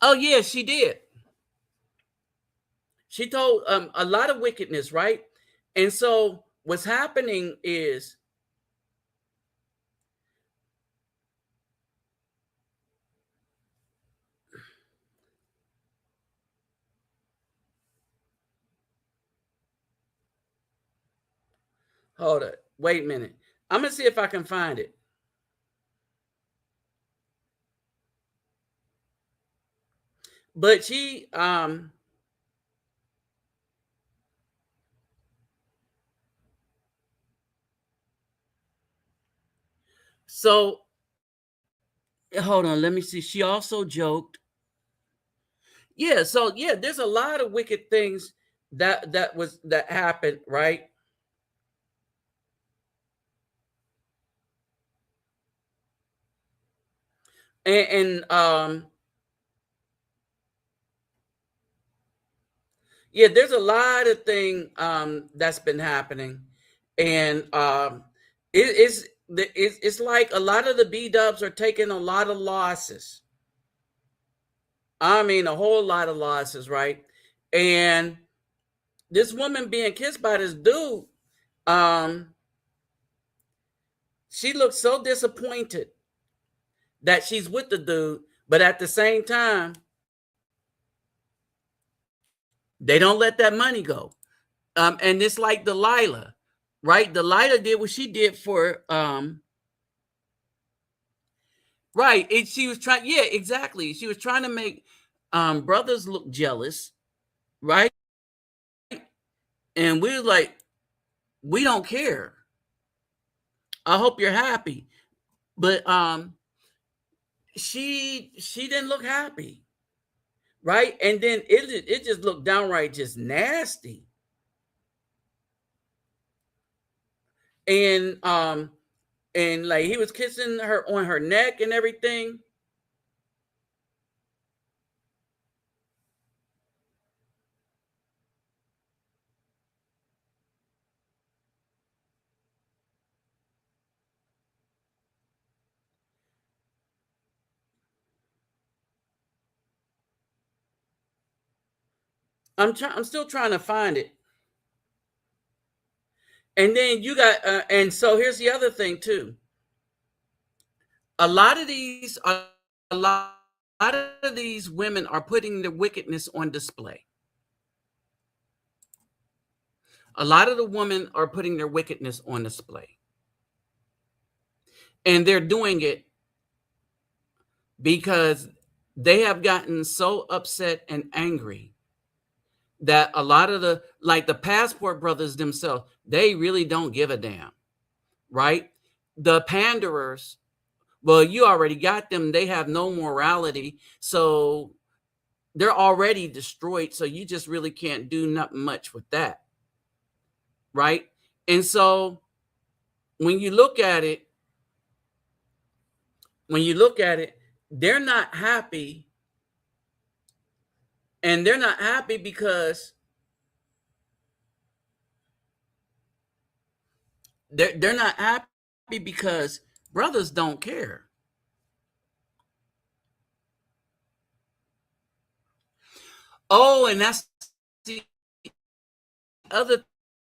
Oh, yeah, she did. She told a lot of wickedness, right? And so what's happening is, hold it, wait a minute. I'm gonna see if I can find it. But she so hold on, let me see. She also joked. Yeah, so yeah, there's a lot of wicked things that happened, right? And yeah, there's a lot of thing that's been happening. And it's like a lot of the B dubs are taking a lot of losses. I mean, a whole lot of losses, right? And this woman being kissed by this dude, um, she looks so disappointed that she's with the dude, but at the same time, they don't let that money go. And it's like Delilah, right? Delilah did what she did for right. She was trying, yeah, exactly. She was trying to make brothers look jealous, right? And we was like, we don't care. I hope you're happy. But she didn't look happy, right? And then it just looked downright just nasty. And like he was kissing her on her neck and everything. I'm still trying to find it. And then you got and so here's the other thing too. A lot of these a lot of these women are putting their wickedness on display. A lot of the women are putting their wickedness on display. And they're doing it because they have gotten so upset and angry that a lot of the passport brothers themselves, they really don't give a damn, right? The panderers Well, you already got them. They have no morality. So they're already destroyed. So you just really can't do not much with that. Right. And so when you look at it, they're not happy. And they're not happy because they're not happy because brothers don't care. Oh, and that's the other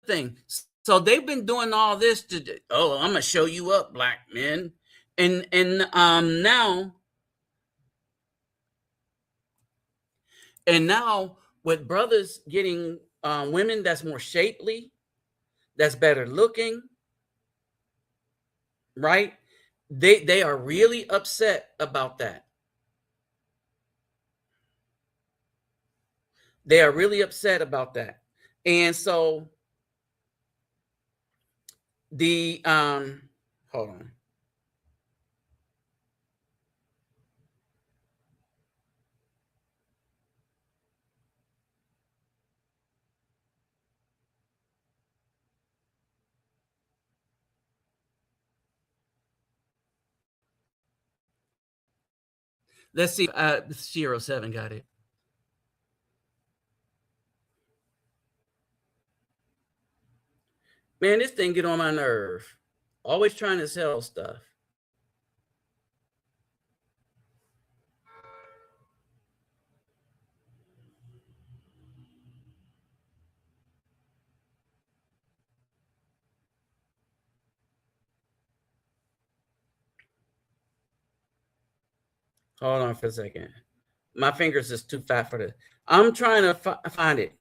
thing. So they've been doing all this to, oh, I'm gonna show you up, black men, and now with brothers getting women that's more shapely, that's better looking, right? They are really upset about that. They are really upset about that, and so the hold on. Let's see. 07 got it. Man, this thing get on my nerve. Always trying to sell stuff. Hold on for a second. My fingers is too fat for this. I'm trying to find it.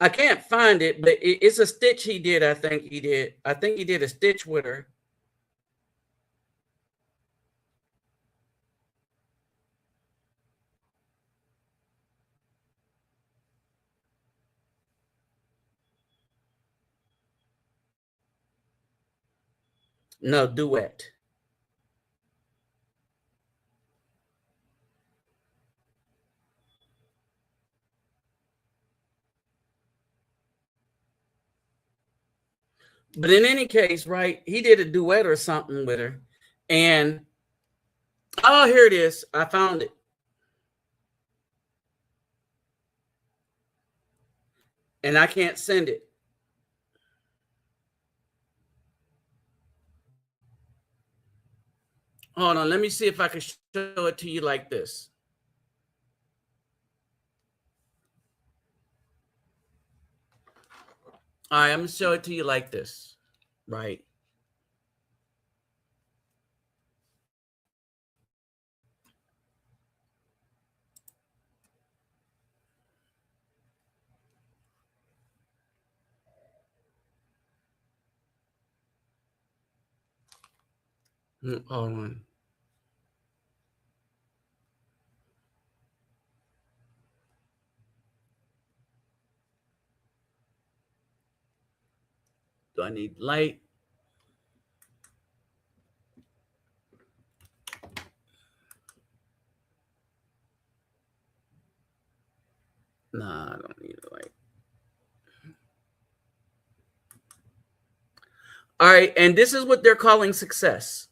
I can't find it, but it's a stitch he did. I think he did a stitch with her. No, duet. But in any case, right, he did a duet or something with her. And oh, here it is. I found it. And I can't send it. Hold on. Let me see if I can show it to you like this. All right, I'm going to show it to you like this. Right. Hold on. Do I need light? Nah, I don't need light. All right, and this is what they're calling success.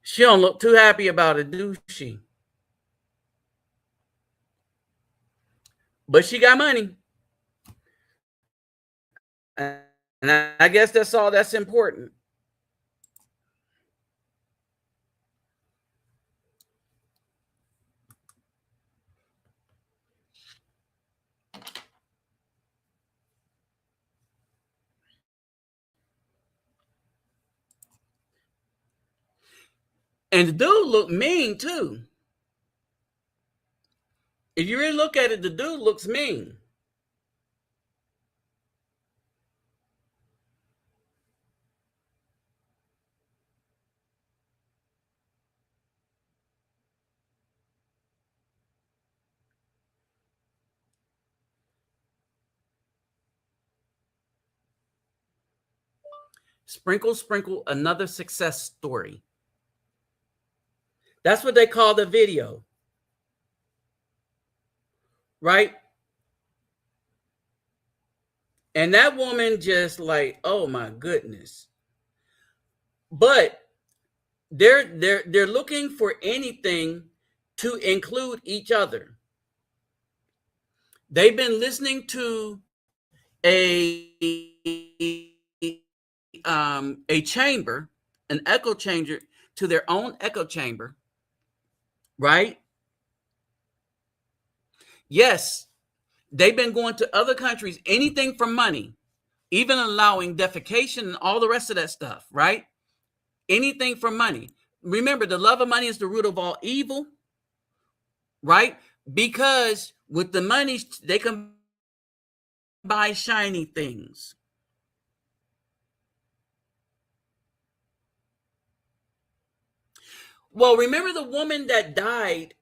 She don't look too happy about it, do she? But she got money. And I guess that's all that's important. And the dude looked mean too. If you really look at it, the dude looks mean. Sprinkle, sprinkle, another success story. That's what they call the video. Right? And that woman just like, oh my goodness. But they're looking for anything to include each other. They've been listening to a chamber, an echo changer to their own echo chamber, right? Yes, they've been going to other countries, anything for money, even allowing defecation and all the rest of that stuff, right? Anything for money. Remember, the love of money is the root of all evil, right? Because with the money, they can buy shiny things. Well, remember the woman that died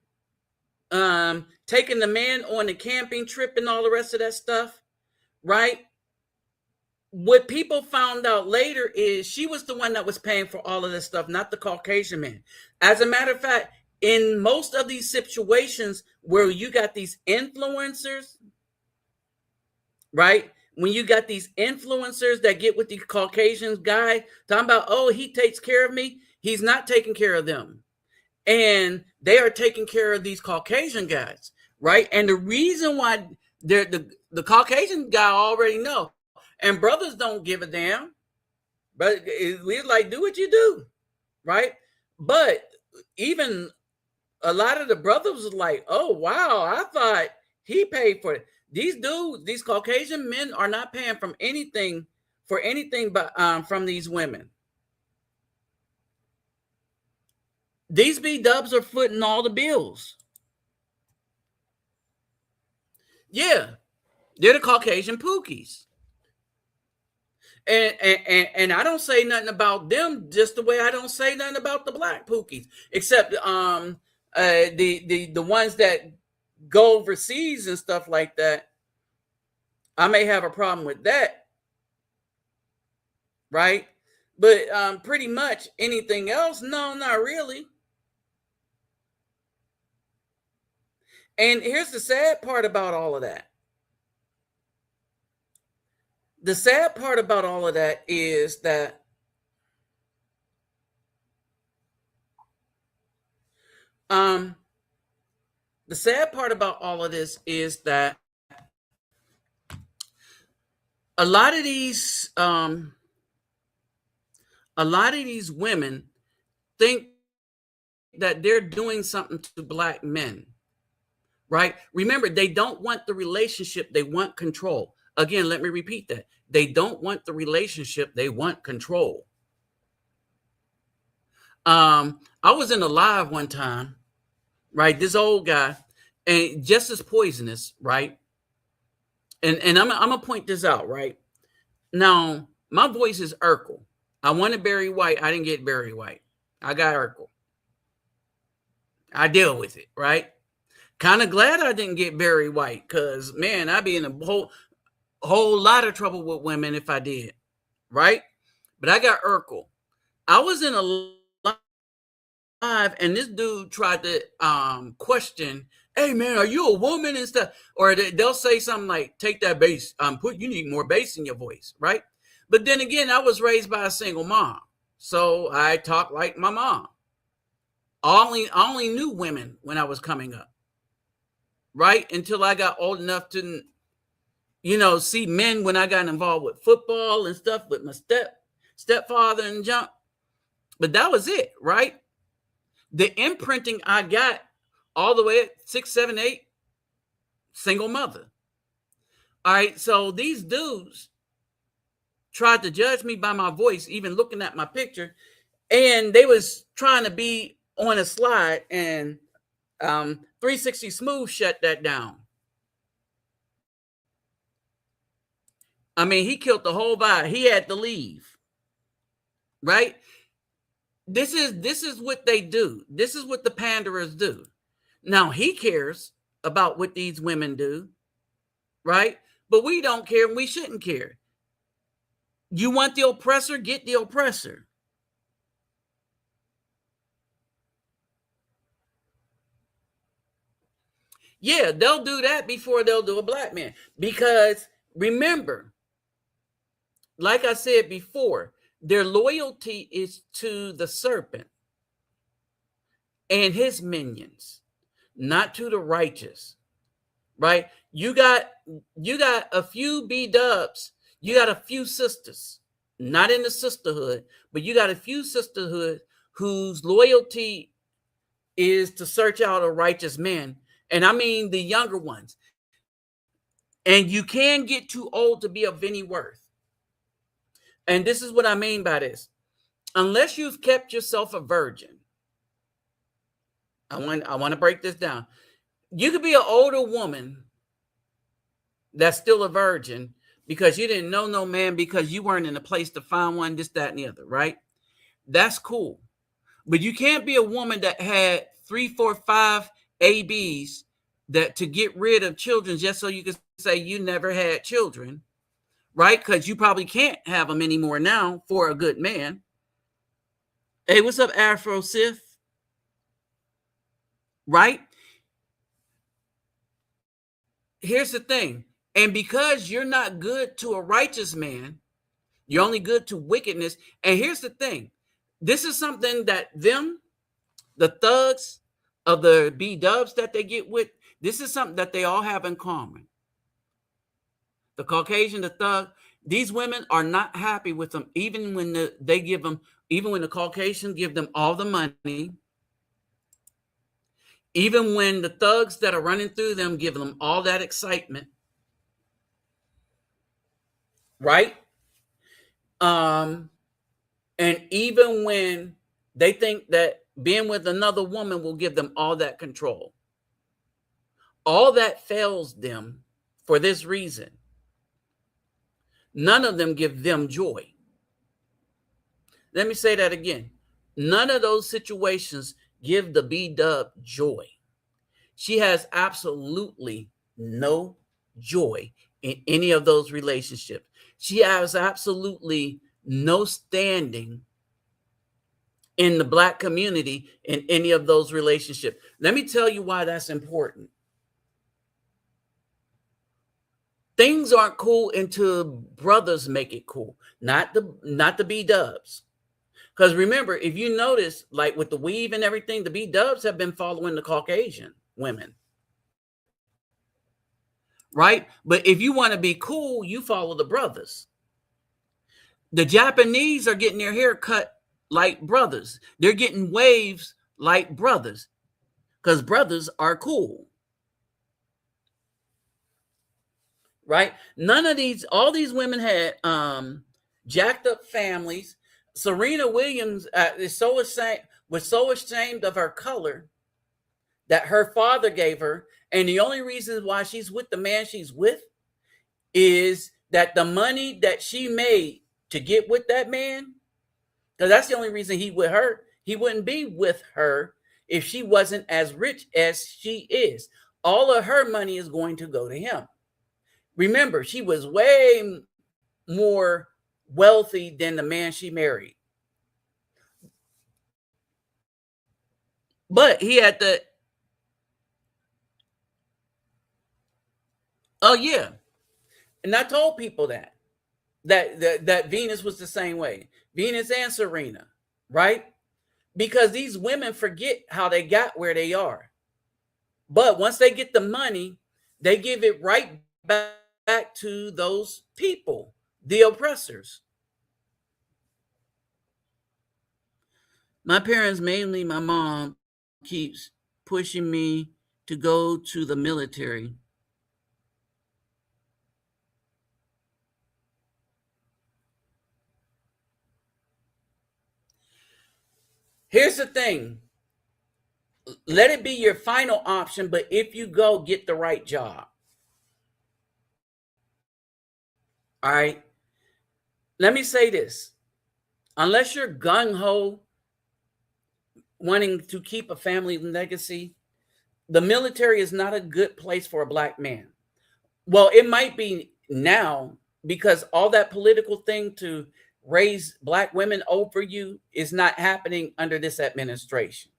taking the man on a camping trip and all the rest of that stuff, right? What people found out later is she was the one that was paying for all of this stuff, not the Caucasian man. As a matter of fact, in most of these situations where you got these influencers, right? When you got these influencers that get with the Caucasian guy talking about, oh, he takes care of me. He's not taking care of them. And they are taking care of these Caucasian guys, right? And the reason why they're the Caucasian guy already know, and brothers don't give a damn, but we're like, do what you do, right? But even a lot of the brothers was like, oh wow, I thought he paid for it. These dudes, these Caucasian men are not paying for anything but from these women. These B-dubs are footing all the bills. Yeah, they're the Caucasian pookies. And I don't say nothing about them just the way I don't say nothing about the black pookies, except the ones that go overseas and stuff like that. I may have a problem with that, right? But pretty much anything else, no, not really. And here's the sad part about all of that. The sad part about all of that is that the sad part about all of this is that a lot of these women think that they're doing something to black men, right? Remember, they don't want the relationship, they want control. Again, let me repeat that. They don't want the relationship, they want control. I was in a live one time, right? This old guy, and just as poisonous, right? And I'm gonna point this out, right? Now, my voice is Urkel. I wanted Barry White. I didn't get Barry White. I got Urkel. I deal with it, right? Kind of glad I didn't get Barry White, because man, I'd be in a whole lot of trouble with women if I did, right? But I got Urkel. I was in a live, and this dude tried to question, hey man, are you a woman and stuff? Or they'll say something like, take that bass, you need more bass in your voice, right? But then again, I was raised by a single mom, so I talk like my mom. I only knew women when I was coming up, right? Until I got old enough to, see men when I got involved with football and stuff with my stepfather and junk. But that was it, right? The imprinting I got all the way at 6, 7, 8, single mother. All right, so these dudes tried to judge me by my voice, even looking at my picture, and they was trying to be on a slide, and 360 Smooth shut that down. I mean, he killed the whole vibe. He had to leave. Right? This is what they do. This is what the panderers do. Now he cares about what these women do, right? But we don't care and we shouldn't care. You want the oppressor, get the oppressor. Yeah, they'll do that before they'll do a black man. Because remember, like I said before, their loyalty is to the serpent and his minions, not to the righteous. Right? You got a few B-dubs, you got a few sisters, not in the sisterhood, but you got a few sisterhood whose loyalty is to search out a righteous man. And I mean the younger ones. And you can get too old to be of any worth. And this is what I mean by this. Unless you've kept yourself a virgin, I want to break this down. You could be an older woman that's still a virgin because you didn't know no man because you weren't in a place to find one, this, that, and the other, right? That's cool. But you can't be a woman that had 3, 4, 5 ABs that to get rid of children just so you can say you never had children, right? Because you probably can't have them anymore now for a good man. Hey, what's up, Afro Sith? Right? Here's the thing. And because you're not good to a righteous man, you're only good to wickedness. And here's the thing. This is something that the thugs of the B-dubs that they get with, this is something that they all have in common. The Caucasian, the thug, these women are not happy with them, even when even when the Caucasian give them all the money, even when the thugs that are running through them give them all that excitement, right? And even when they think that being with another woman will give them all that control, all that fails them for this reason. None of them give them joy. Let me say that again. None of those situations give the B-dub joy. She has absolutely no joy in any of those relationships. She has absolutely no standing in the black community in any of those relationships. Let me tell you why that's important. Things aren't cool until brothers make it cool, not the B-dubs. Because remember, if you notice, like with the weave and everything, the B-dubs have been following the Caucasian women. Right? But if you want to be cool, you follow the brothers. The Japanese are getting their hair cut like brothers. They're getting waves like brothers because brothers are cool. Right? All these women had jacked up families. Serena Williams was so ashamed of her color that her father gave her. And the only reason why she's with the man she's with is that the money that she made to get with that man, because that's the only reason he with her. He wouldn't be with her if she wasn't as rich as she is. All of her money is going to go to him. Remember, she was way more wealthy than the man she married. But he had to. Oh yeah, and I told people that Venus was the same way. Venus and Serena, right? Because these women forget how they got where they are. But once they get the money, they give it right back to those people, the oppressors. My parents, mainly my mom, keeps pushing me to go to the military. Here's the thing. let it be your final option, but if you go, get the right job. All right. Let me say this. Unless you're gung-ho wanting to keep a family legacy, the military is not a good place for a black man. Well, it might be now, because all that political thing to raise black women over you is not happening under this administration.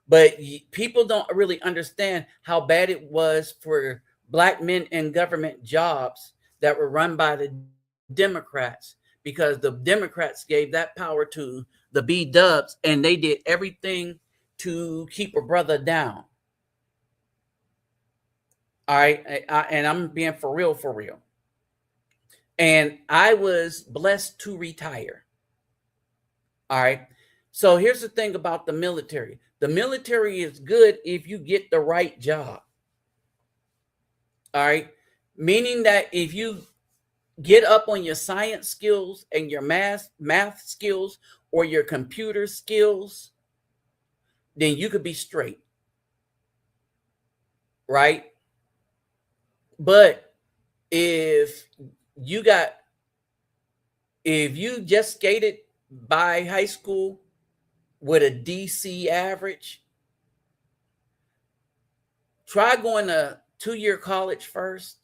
But people don't really understand how bad it was for black men in government jobs that were run by the Democrats, because the Democrats gave that power to the B-dubs, and they did everything to keep a brother down. All right. And I'm being for real, for real. And I was blessed to retire. All right. So here's the thing about the military. The military is good if you get the right job. All right. Meaning that if you get up on your science skills and your math skills or your computer skills, then you could be straight. Right. But if you just skated by high school with a DC average, try going to 2-year college first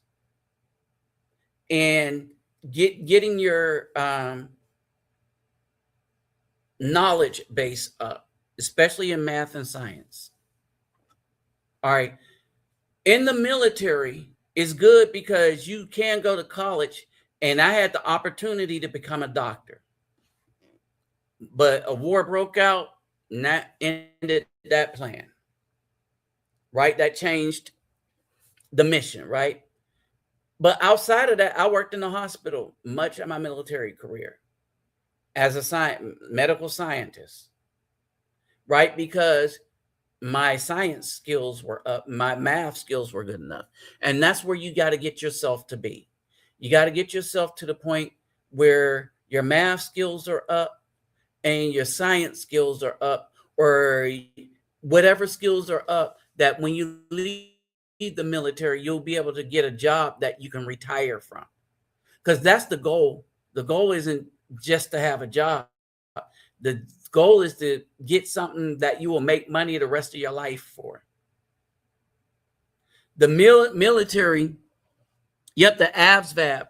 and getting your knowledge base up, especially in math and science. All right. In the military is good because you can go to college, and I had the opportunity to become a doctor. But a war broke out, and that ended that plan. Right? That changed the mission, right? But outside of that, I worked in the hospital much of my military career as a medical scientist, right? Because my science skills were up, my math skills were good enough. And that's where you got to get yourself to be. You got to get yourself to the point where your math skills are up and your science skills are up, or whatever skills are up, that when you leave the military, you'll be able to get a job that you can retire from. Because that's the goal. The goal isn't just to have a job. The goal is to get something that you will make money the rest of your life for. The military, yep, the AVSVAB.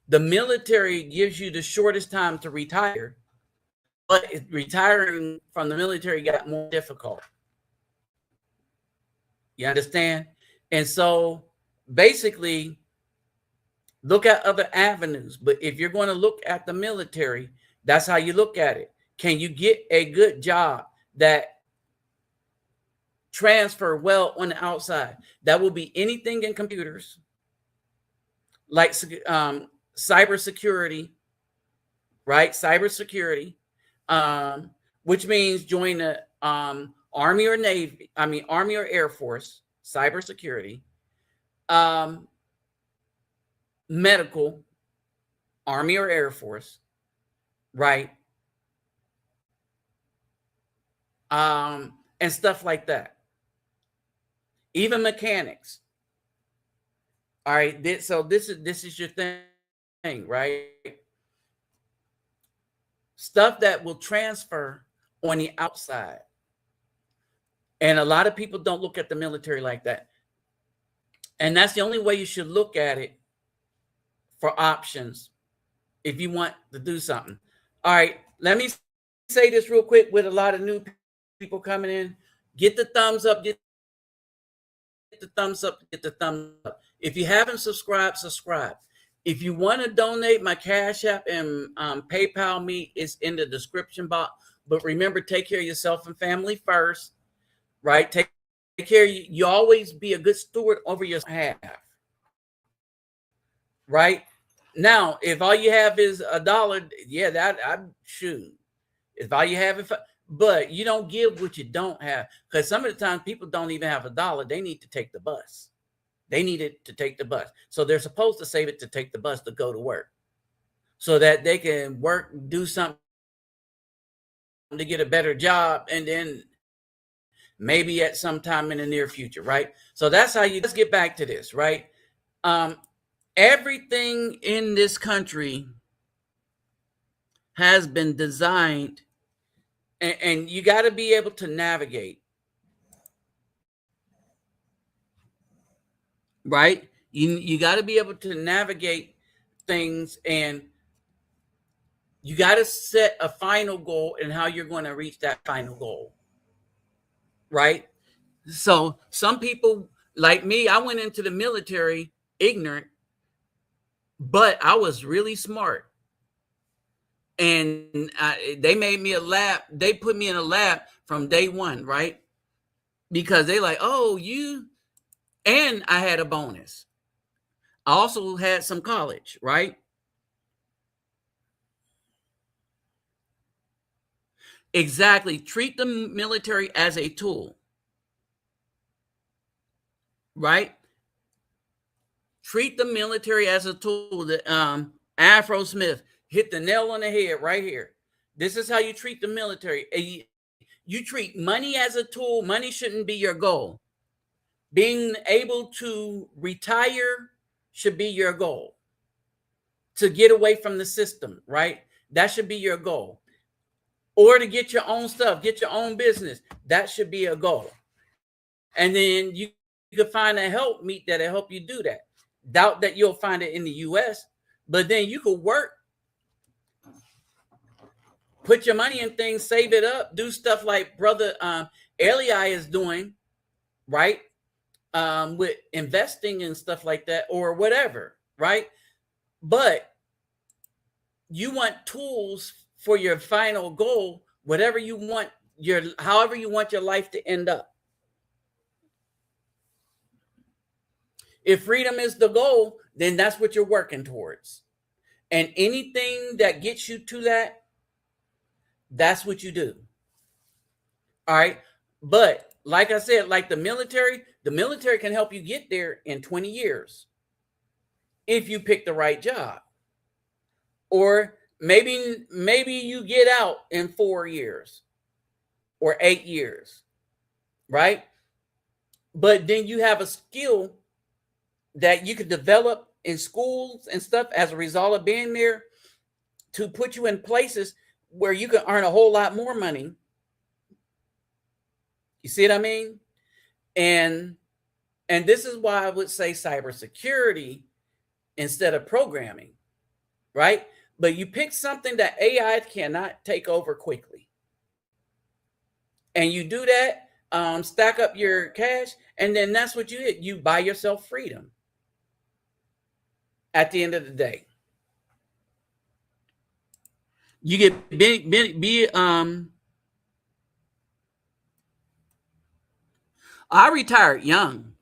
The military gives you the shortest time to retire, but retiring from the military got more difficult. You understand? And so basically, look at other avenues. But if you're going to look at the military, that's how you look at it. Can you get a good job that transfer well on the outside? That will be anything in computers, like cybersecurity, right? Cybersecurity, which means join the Army or Navy, Army or Air Force, cybersecurity, medical, Army or Air Force, right? And stuff like that. Even mechanics. All right. So this is your thing, right? Stuff that will transfer on the outside. And a lot of people don't look at the military like that. And that's the only way you should look at it for options if you want to do something. All right. Let me say this real quick with a lot of new people coming in. Get the thumbs up. Get the thumbs up. Get the thumbs up. If you haven't subscribed, subscribe. If you want to donate, my Cash App and PayPal me is in the description box. But remember, take care of yourself and family first, right? Take care. You always be a good steward over your half, right? Now, if all you have is $1, yeah, that I'm shoot. If all you have is, but you don't give what you don't have, because some of the time people don't even have $1. They need to take the bus. They need it to take the bus. So they're supposed to save it to take the bus to go to work, so that they can work, do something to get a better job, and then maybe at some time in the near future, right? So that's how you, let's get back to this, right? Everything in this country has been designed, and you got to be able to navigate, right? You got to be able to navigate things, and you got to set a final goal and how you're going to reach that final goal, right? So some people like me, I went into the military ignorant, but I was really smart. And they made me a lab. They put me in a lab from day one, right? Because they like, oh, you, and I had a bonus. I also had some college, right? Exactly. Treat the military as a tool, right? Treat the military as a tool. That Afro Smith hit the nail on the head right here. This is how you treat the military. You treat money as a tool. Money shouldn't be your goal. Being able to retire should be your goal. To get away from the system, right? That should be your goal. Or to get your own stuff, get your own business. That should be a goal. And then you can find a help meet that'll help you do that. Doubt that you'll find it in the US, but then you could work, put your money in things, save it up, do stuff like brother Eli is doing, right? With investing and stuff like that, or whatever, right? But you want tools for your final goal, whatever you want, however you want your life to end up. If freedom is the goal, then that's what you're working towards. And anything that gets you to that, that's what you do. All right. But like I said, like the military can help you get there in 20 years if you pick the right job. Or maybe you get out in 4 years or 8 years, right? But then you have a skill that you could develop in schools and stuff as a result of being there to put you in places where you can earn a whole lot more money. You see what I mean? And this is why I would say cybersecurity instead of programming, right? But you pick something that AI cannot take over quickly. And you do that, stack up your cash, and then that's what you hit. You buy yourself freedom at the end of the day. You get I retired young.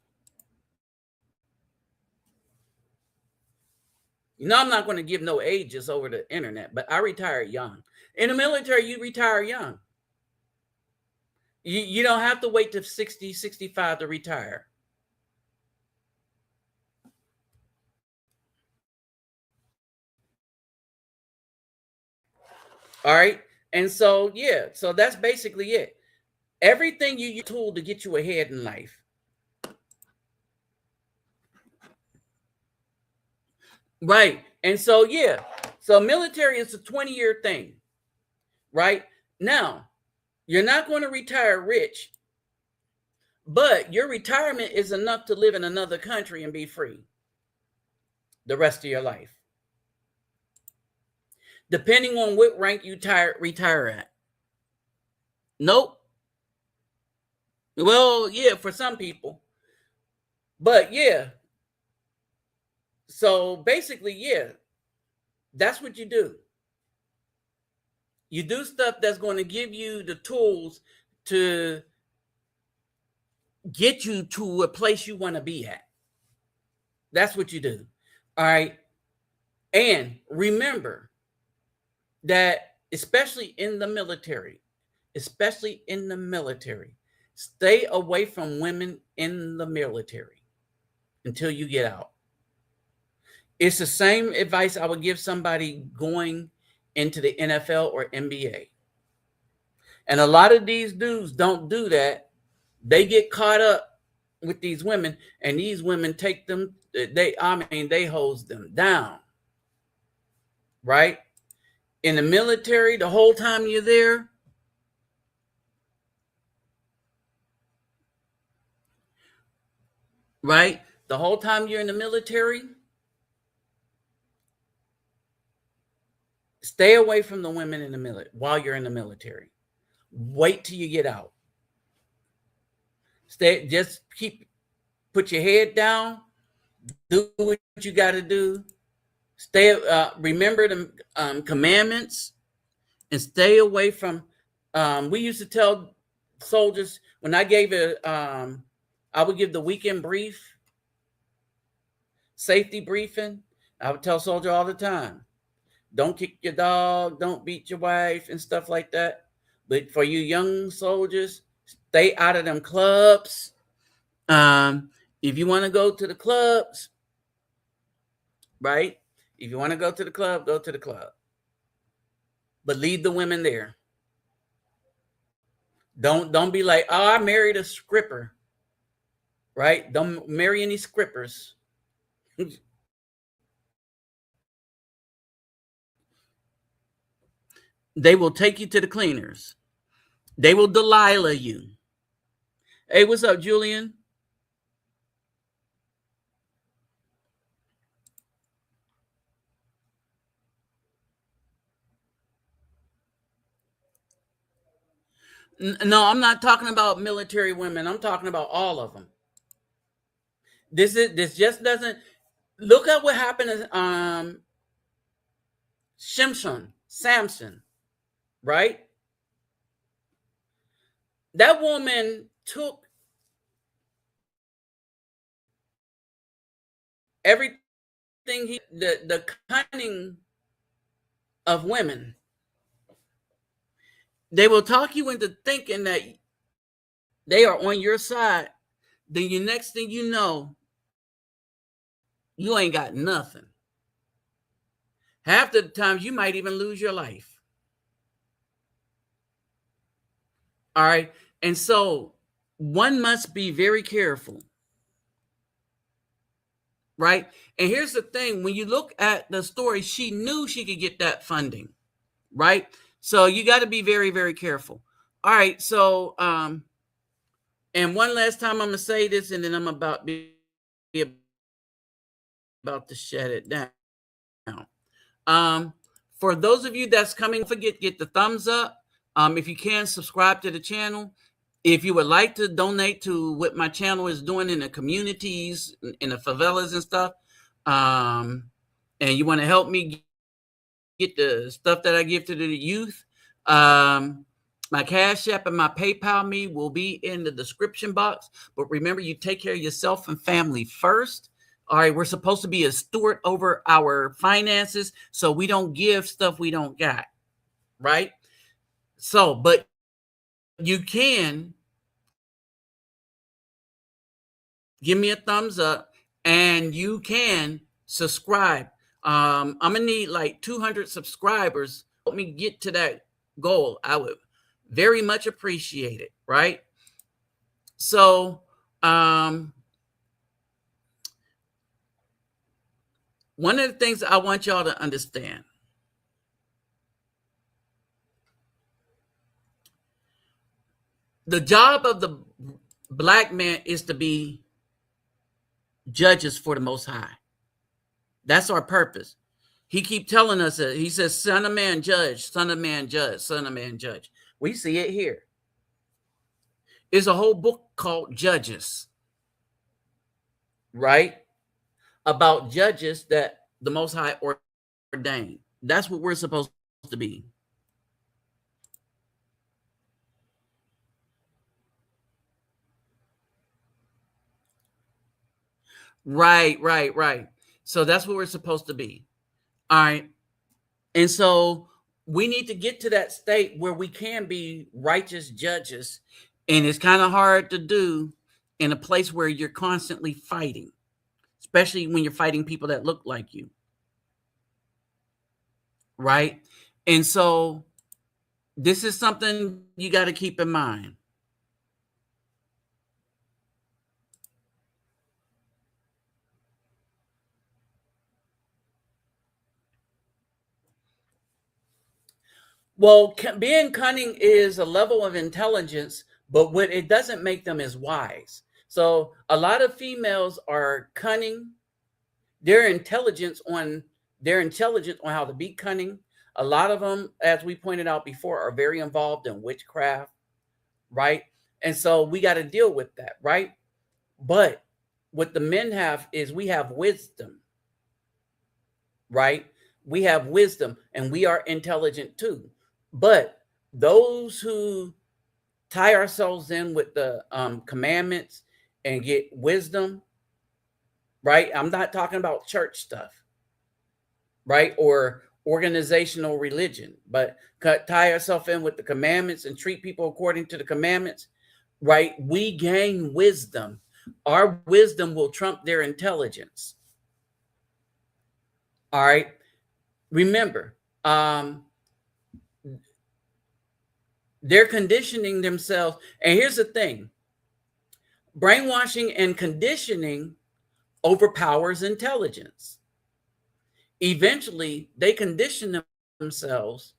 You know, I'm not going to give no ages over the internet, but I retired young. In the military, you retire young. You don't have to wait to 60, 65 to retire. All right. And so, yeah, so that's basically it. Everything you use a tool to get you ahead in life. Right. And so, yeah, so military is a 20-year thing, right? Now, you're not going to retire rich, but your retirement is enough to live in another country and be free the rest of your life, depending on what rank you retire at. Nope. Well, yeah, for some people. But yeah. So basically, yeah, that's what you do. You do stuff that's going to give you the tools to get you to a place you want to be at. That's what you do. All right. And remember that, especially in the military, stay away from women in the military until you get out. It's the same advice I would give somebody going into the NFL or NBA. And a lot of these dudes don't do that They get caught up with these women, and these women take them, they hose them down, right? In the military, the whole time you're there, right? The whole time you're in the military, stay away from the women in the military while you're in the military. Wait till you get out. Put your head down, do what you got to do. Remember the commandments, and stay away from. We used to tell soldiers when I gave I would give the weekend brief, safety briefing. I would tell soldier all the time, don't kick your dog, don't beat your wife, and stuff like that. But for you young soldiers, stay out of them clubs. If you want to go to the clubs, right? If you want to go to the club, go to the club. But leave the women there. Don't be like, oh, I married a scripper, right? Don't marry any scrippers. They will take you to the cleaners. They will Delilah you. Hey, what's up, Julian? No, I'm not talking about military women. I'm talking about all of them. This just doesn't look at what happened to Samson, right? That woman took everything the cunning of women. They will talk you into thinking that they are on your side. Then the next thing you know, you ain't got nothing. Half the times you might even lose your life. All right. And so one must be very careful. Right. And here's the thing, when you look at the story, she knew she could get that funding. Right. So you got to be very, very careful. All right. So, and one last time I'm going to say this, and then I'm about to shut it down. For those of you that's coming, don't forget, get the thumbs up. If you can, subscribe to the channel. If you would like to donate to what my channel is doing in the communities, in the favelas and stuff, and you want to help me get the stuff that I give to the youth, my Cash App and my PayPal me will be in the description box. But remember, you take care of yourself and family first. All right, we're supposed to be a steward over our finances, so we don't give stuff we don't got, right? So, but you can give me a thumbs up, and you can subscribe. I'm gonna need like 200 subscribers. Help me get to that goal. I would very much appreciate it, right? So, one of the things I want y'all to understand, the job of the black man is to be judges for the Most High. That's our purpose. He keep telling us that. He says, son of man, judge, son of man, judge, son of man, judge. We see it here. There's a whole book called Judges, right? About judges that the Most High ordained. That's what we're supposed to be. Right. So that's what we're supposed to be. All right. And so we need to get to that state where we can be righteous judges. And it's kind of hard to do in a place where you're constantly fighting, especially when you're fighting people that look like you. Right. And so this is something you got to keep in mind. Well, being cunning is a level of intelligence, but what it doesn't make them is wise. So a lot of females are cunning. Their intelligence on how to be cunning. A lot of them, as we pointed out before, are very involved in witchcraft, right? And so we got to deal with that, right? But what the men have is we have wisdom, right? We have wisdom and we are intelligent too. But those who tie ourselves in with the commandments and get wisdom, right? I'm not talking about church stuff, right? Or organizational religion, but tie ourselves in with the commandments and treat people according to the commandments, right? We gain wisdom. Our wisdom will trump their intelligence. All right. Remember, they're conditioning themselves. And here's the thing: brainwashing and conditioning overpowers intelligence. Eventually, they condition themselves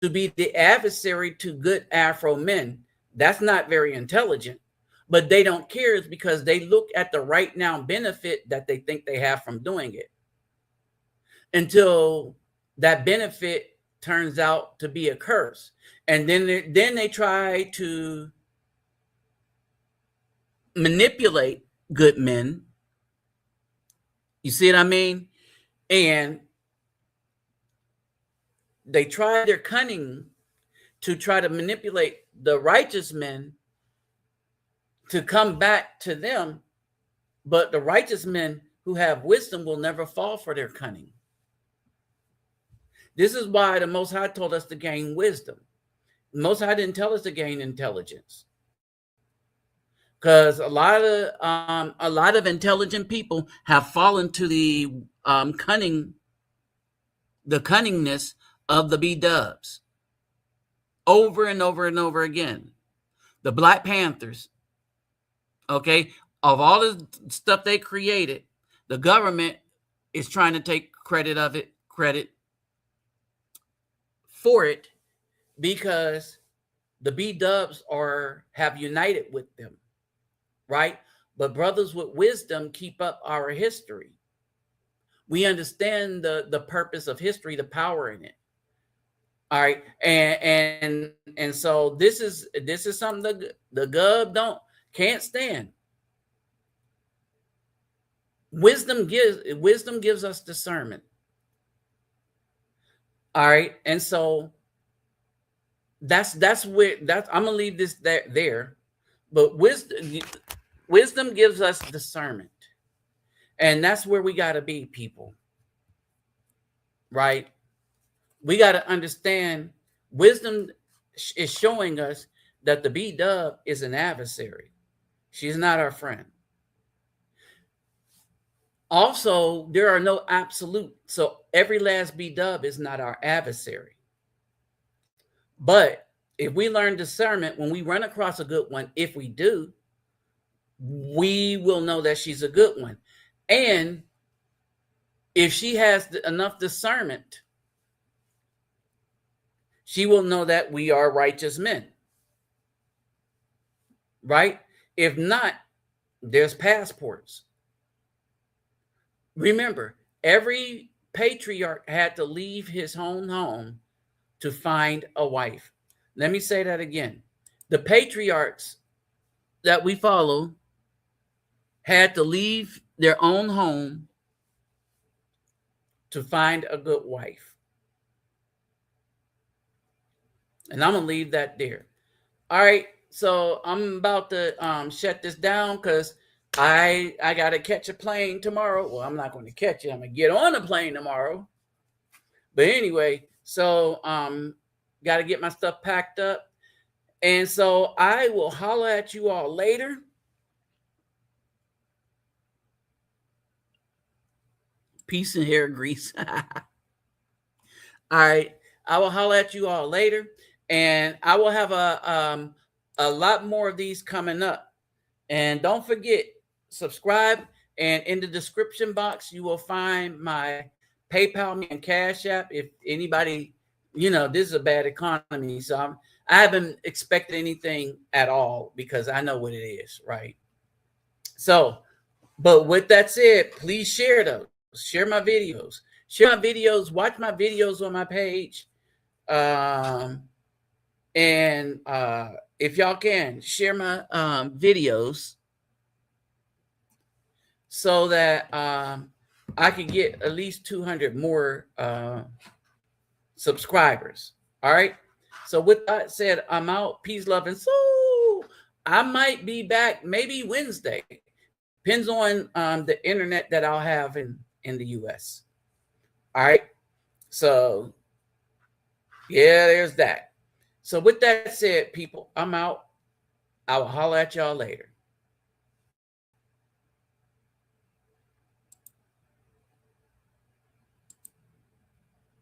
to be the adversary to good Afro men. That's not very intelligent, but they don't care. It's because they look at the right now benefit that they think they have from doing it, until that benefit turns out to be a curse. And then they try to manipulate good men. You see what I mean? And they try their cunning to try to manipulate the righteous men to come back to them. But the righteous men who have wisdom will never fall for their cunning. This is why the Most High told us to gain wisdom. The Most High didn't tell us to gain intelligence, because a lot of intelligent people have fallen to the cunningness of the B-dubs over and over and over again. The Black Panthers, okay, of all the stuff they created, the government is trying to take credit for it, because the B-dubs have united with them, right? But brothers with wisdom keep up our history. We understand the purpose of history, the power in it. All right, and so this is something that the gov can't stand. Wisdom gives us discernment. All right, and so that's I'm gonna leave this there. But wisdom gives us discernment, and that's where we got to be, people. Right? We got to understand wisdom is showing us that the B-dub is an adversary. She's not our friend. Also, there are no absolute. So every last B-dub is not our adversary. But if we learn discernment, when we run across a good one, if we do, we will know that she's a good one. And if she has enough discernment, she will know that we are righteous men. Right? If not, there's passports. Remember, every patriarch had to leave his own home to find a wife. Let me say that again. The patriarchs that we follow had to leave their own home to find a good wife. And I'm going to leave that there. All right. So I'm about to shut this down, because I got to catch a plane tomorrow. Well, I'm not going to catch it. I'm going to get on a plane tomorrow. But anyway, so got to get my stuff packed up. And so I will holler at you all later. Peace and hair grease. All right. I will holler at you all later. And I will have a lot more of these coming up. And don't forget, subscribe. And in the description box, you will find my PayPal and Cash App if anybody you know, this is a bad economy. So I haven't expected anything at all because I know what it is, right? So, but with that said, please share those. Share my videos. Share my videos. Watch my videos on my page. And if y'all can, share my videos so that I can get at least 200 more subscribers. All right. So with that said, I'm out. Peace, love, and soul. I might be back maybe Wednesday. Depends on the internet that I'll have in the US. All right. So yeah, there's that. So with that said, people, I'm out. I will holler at y'all later.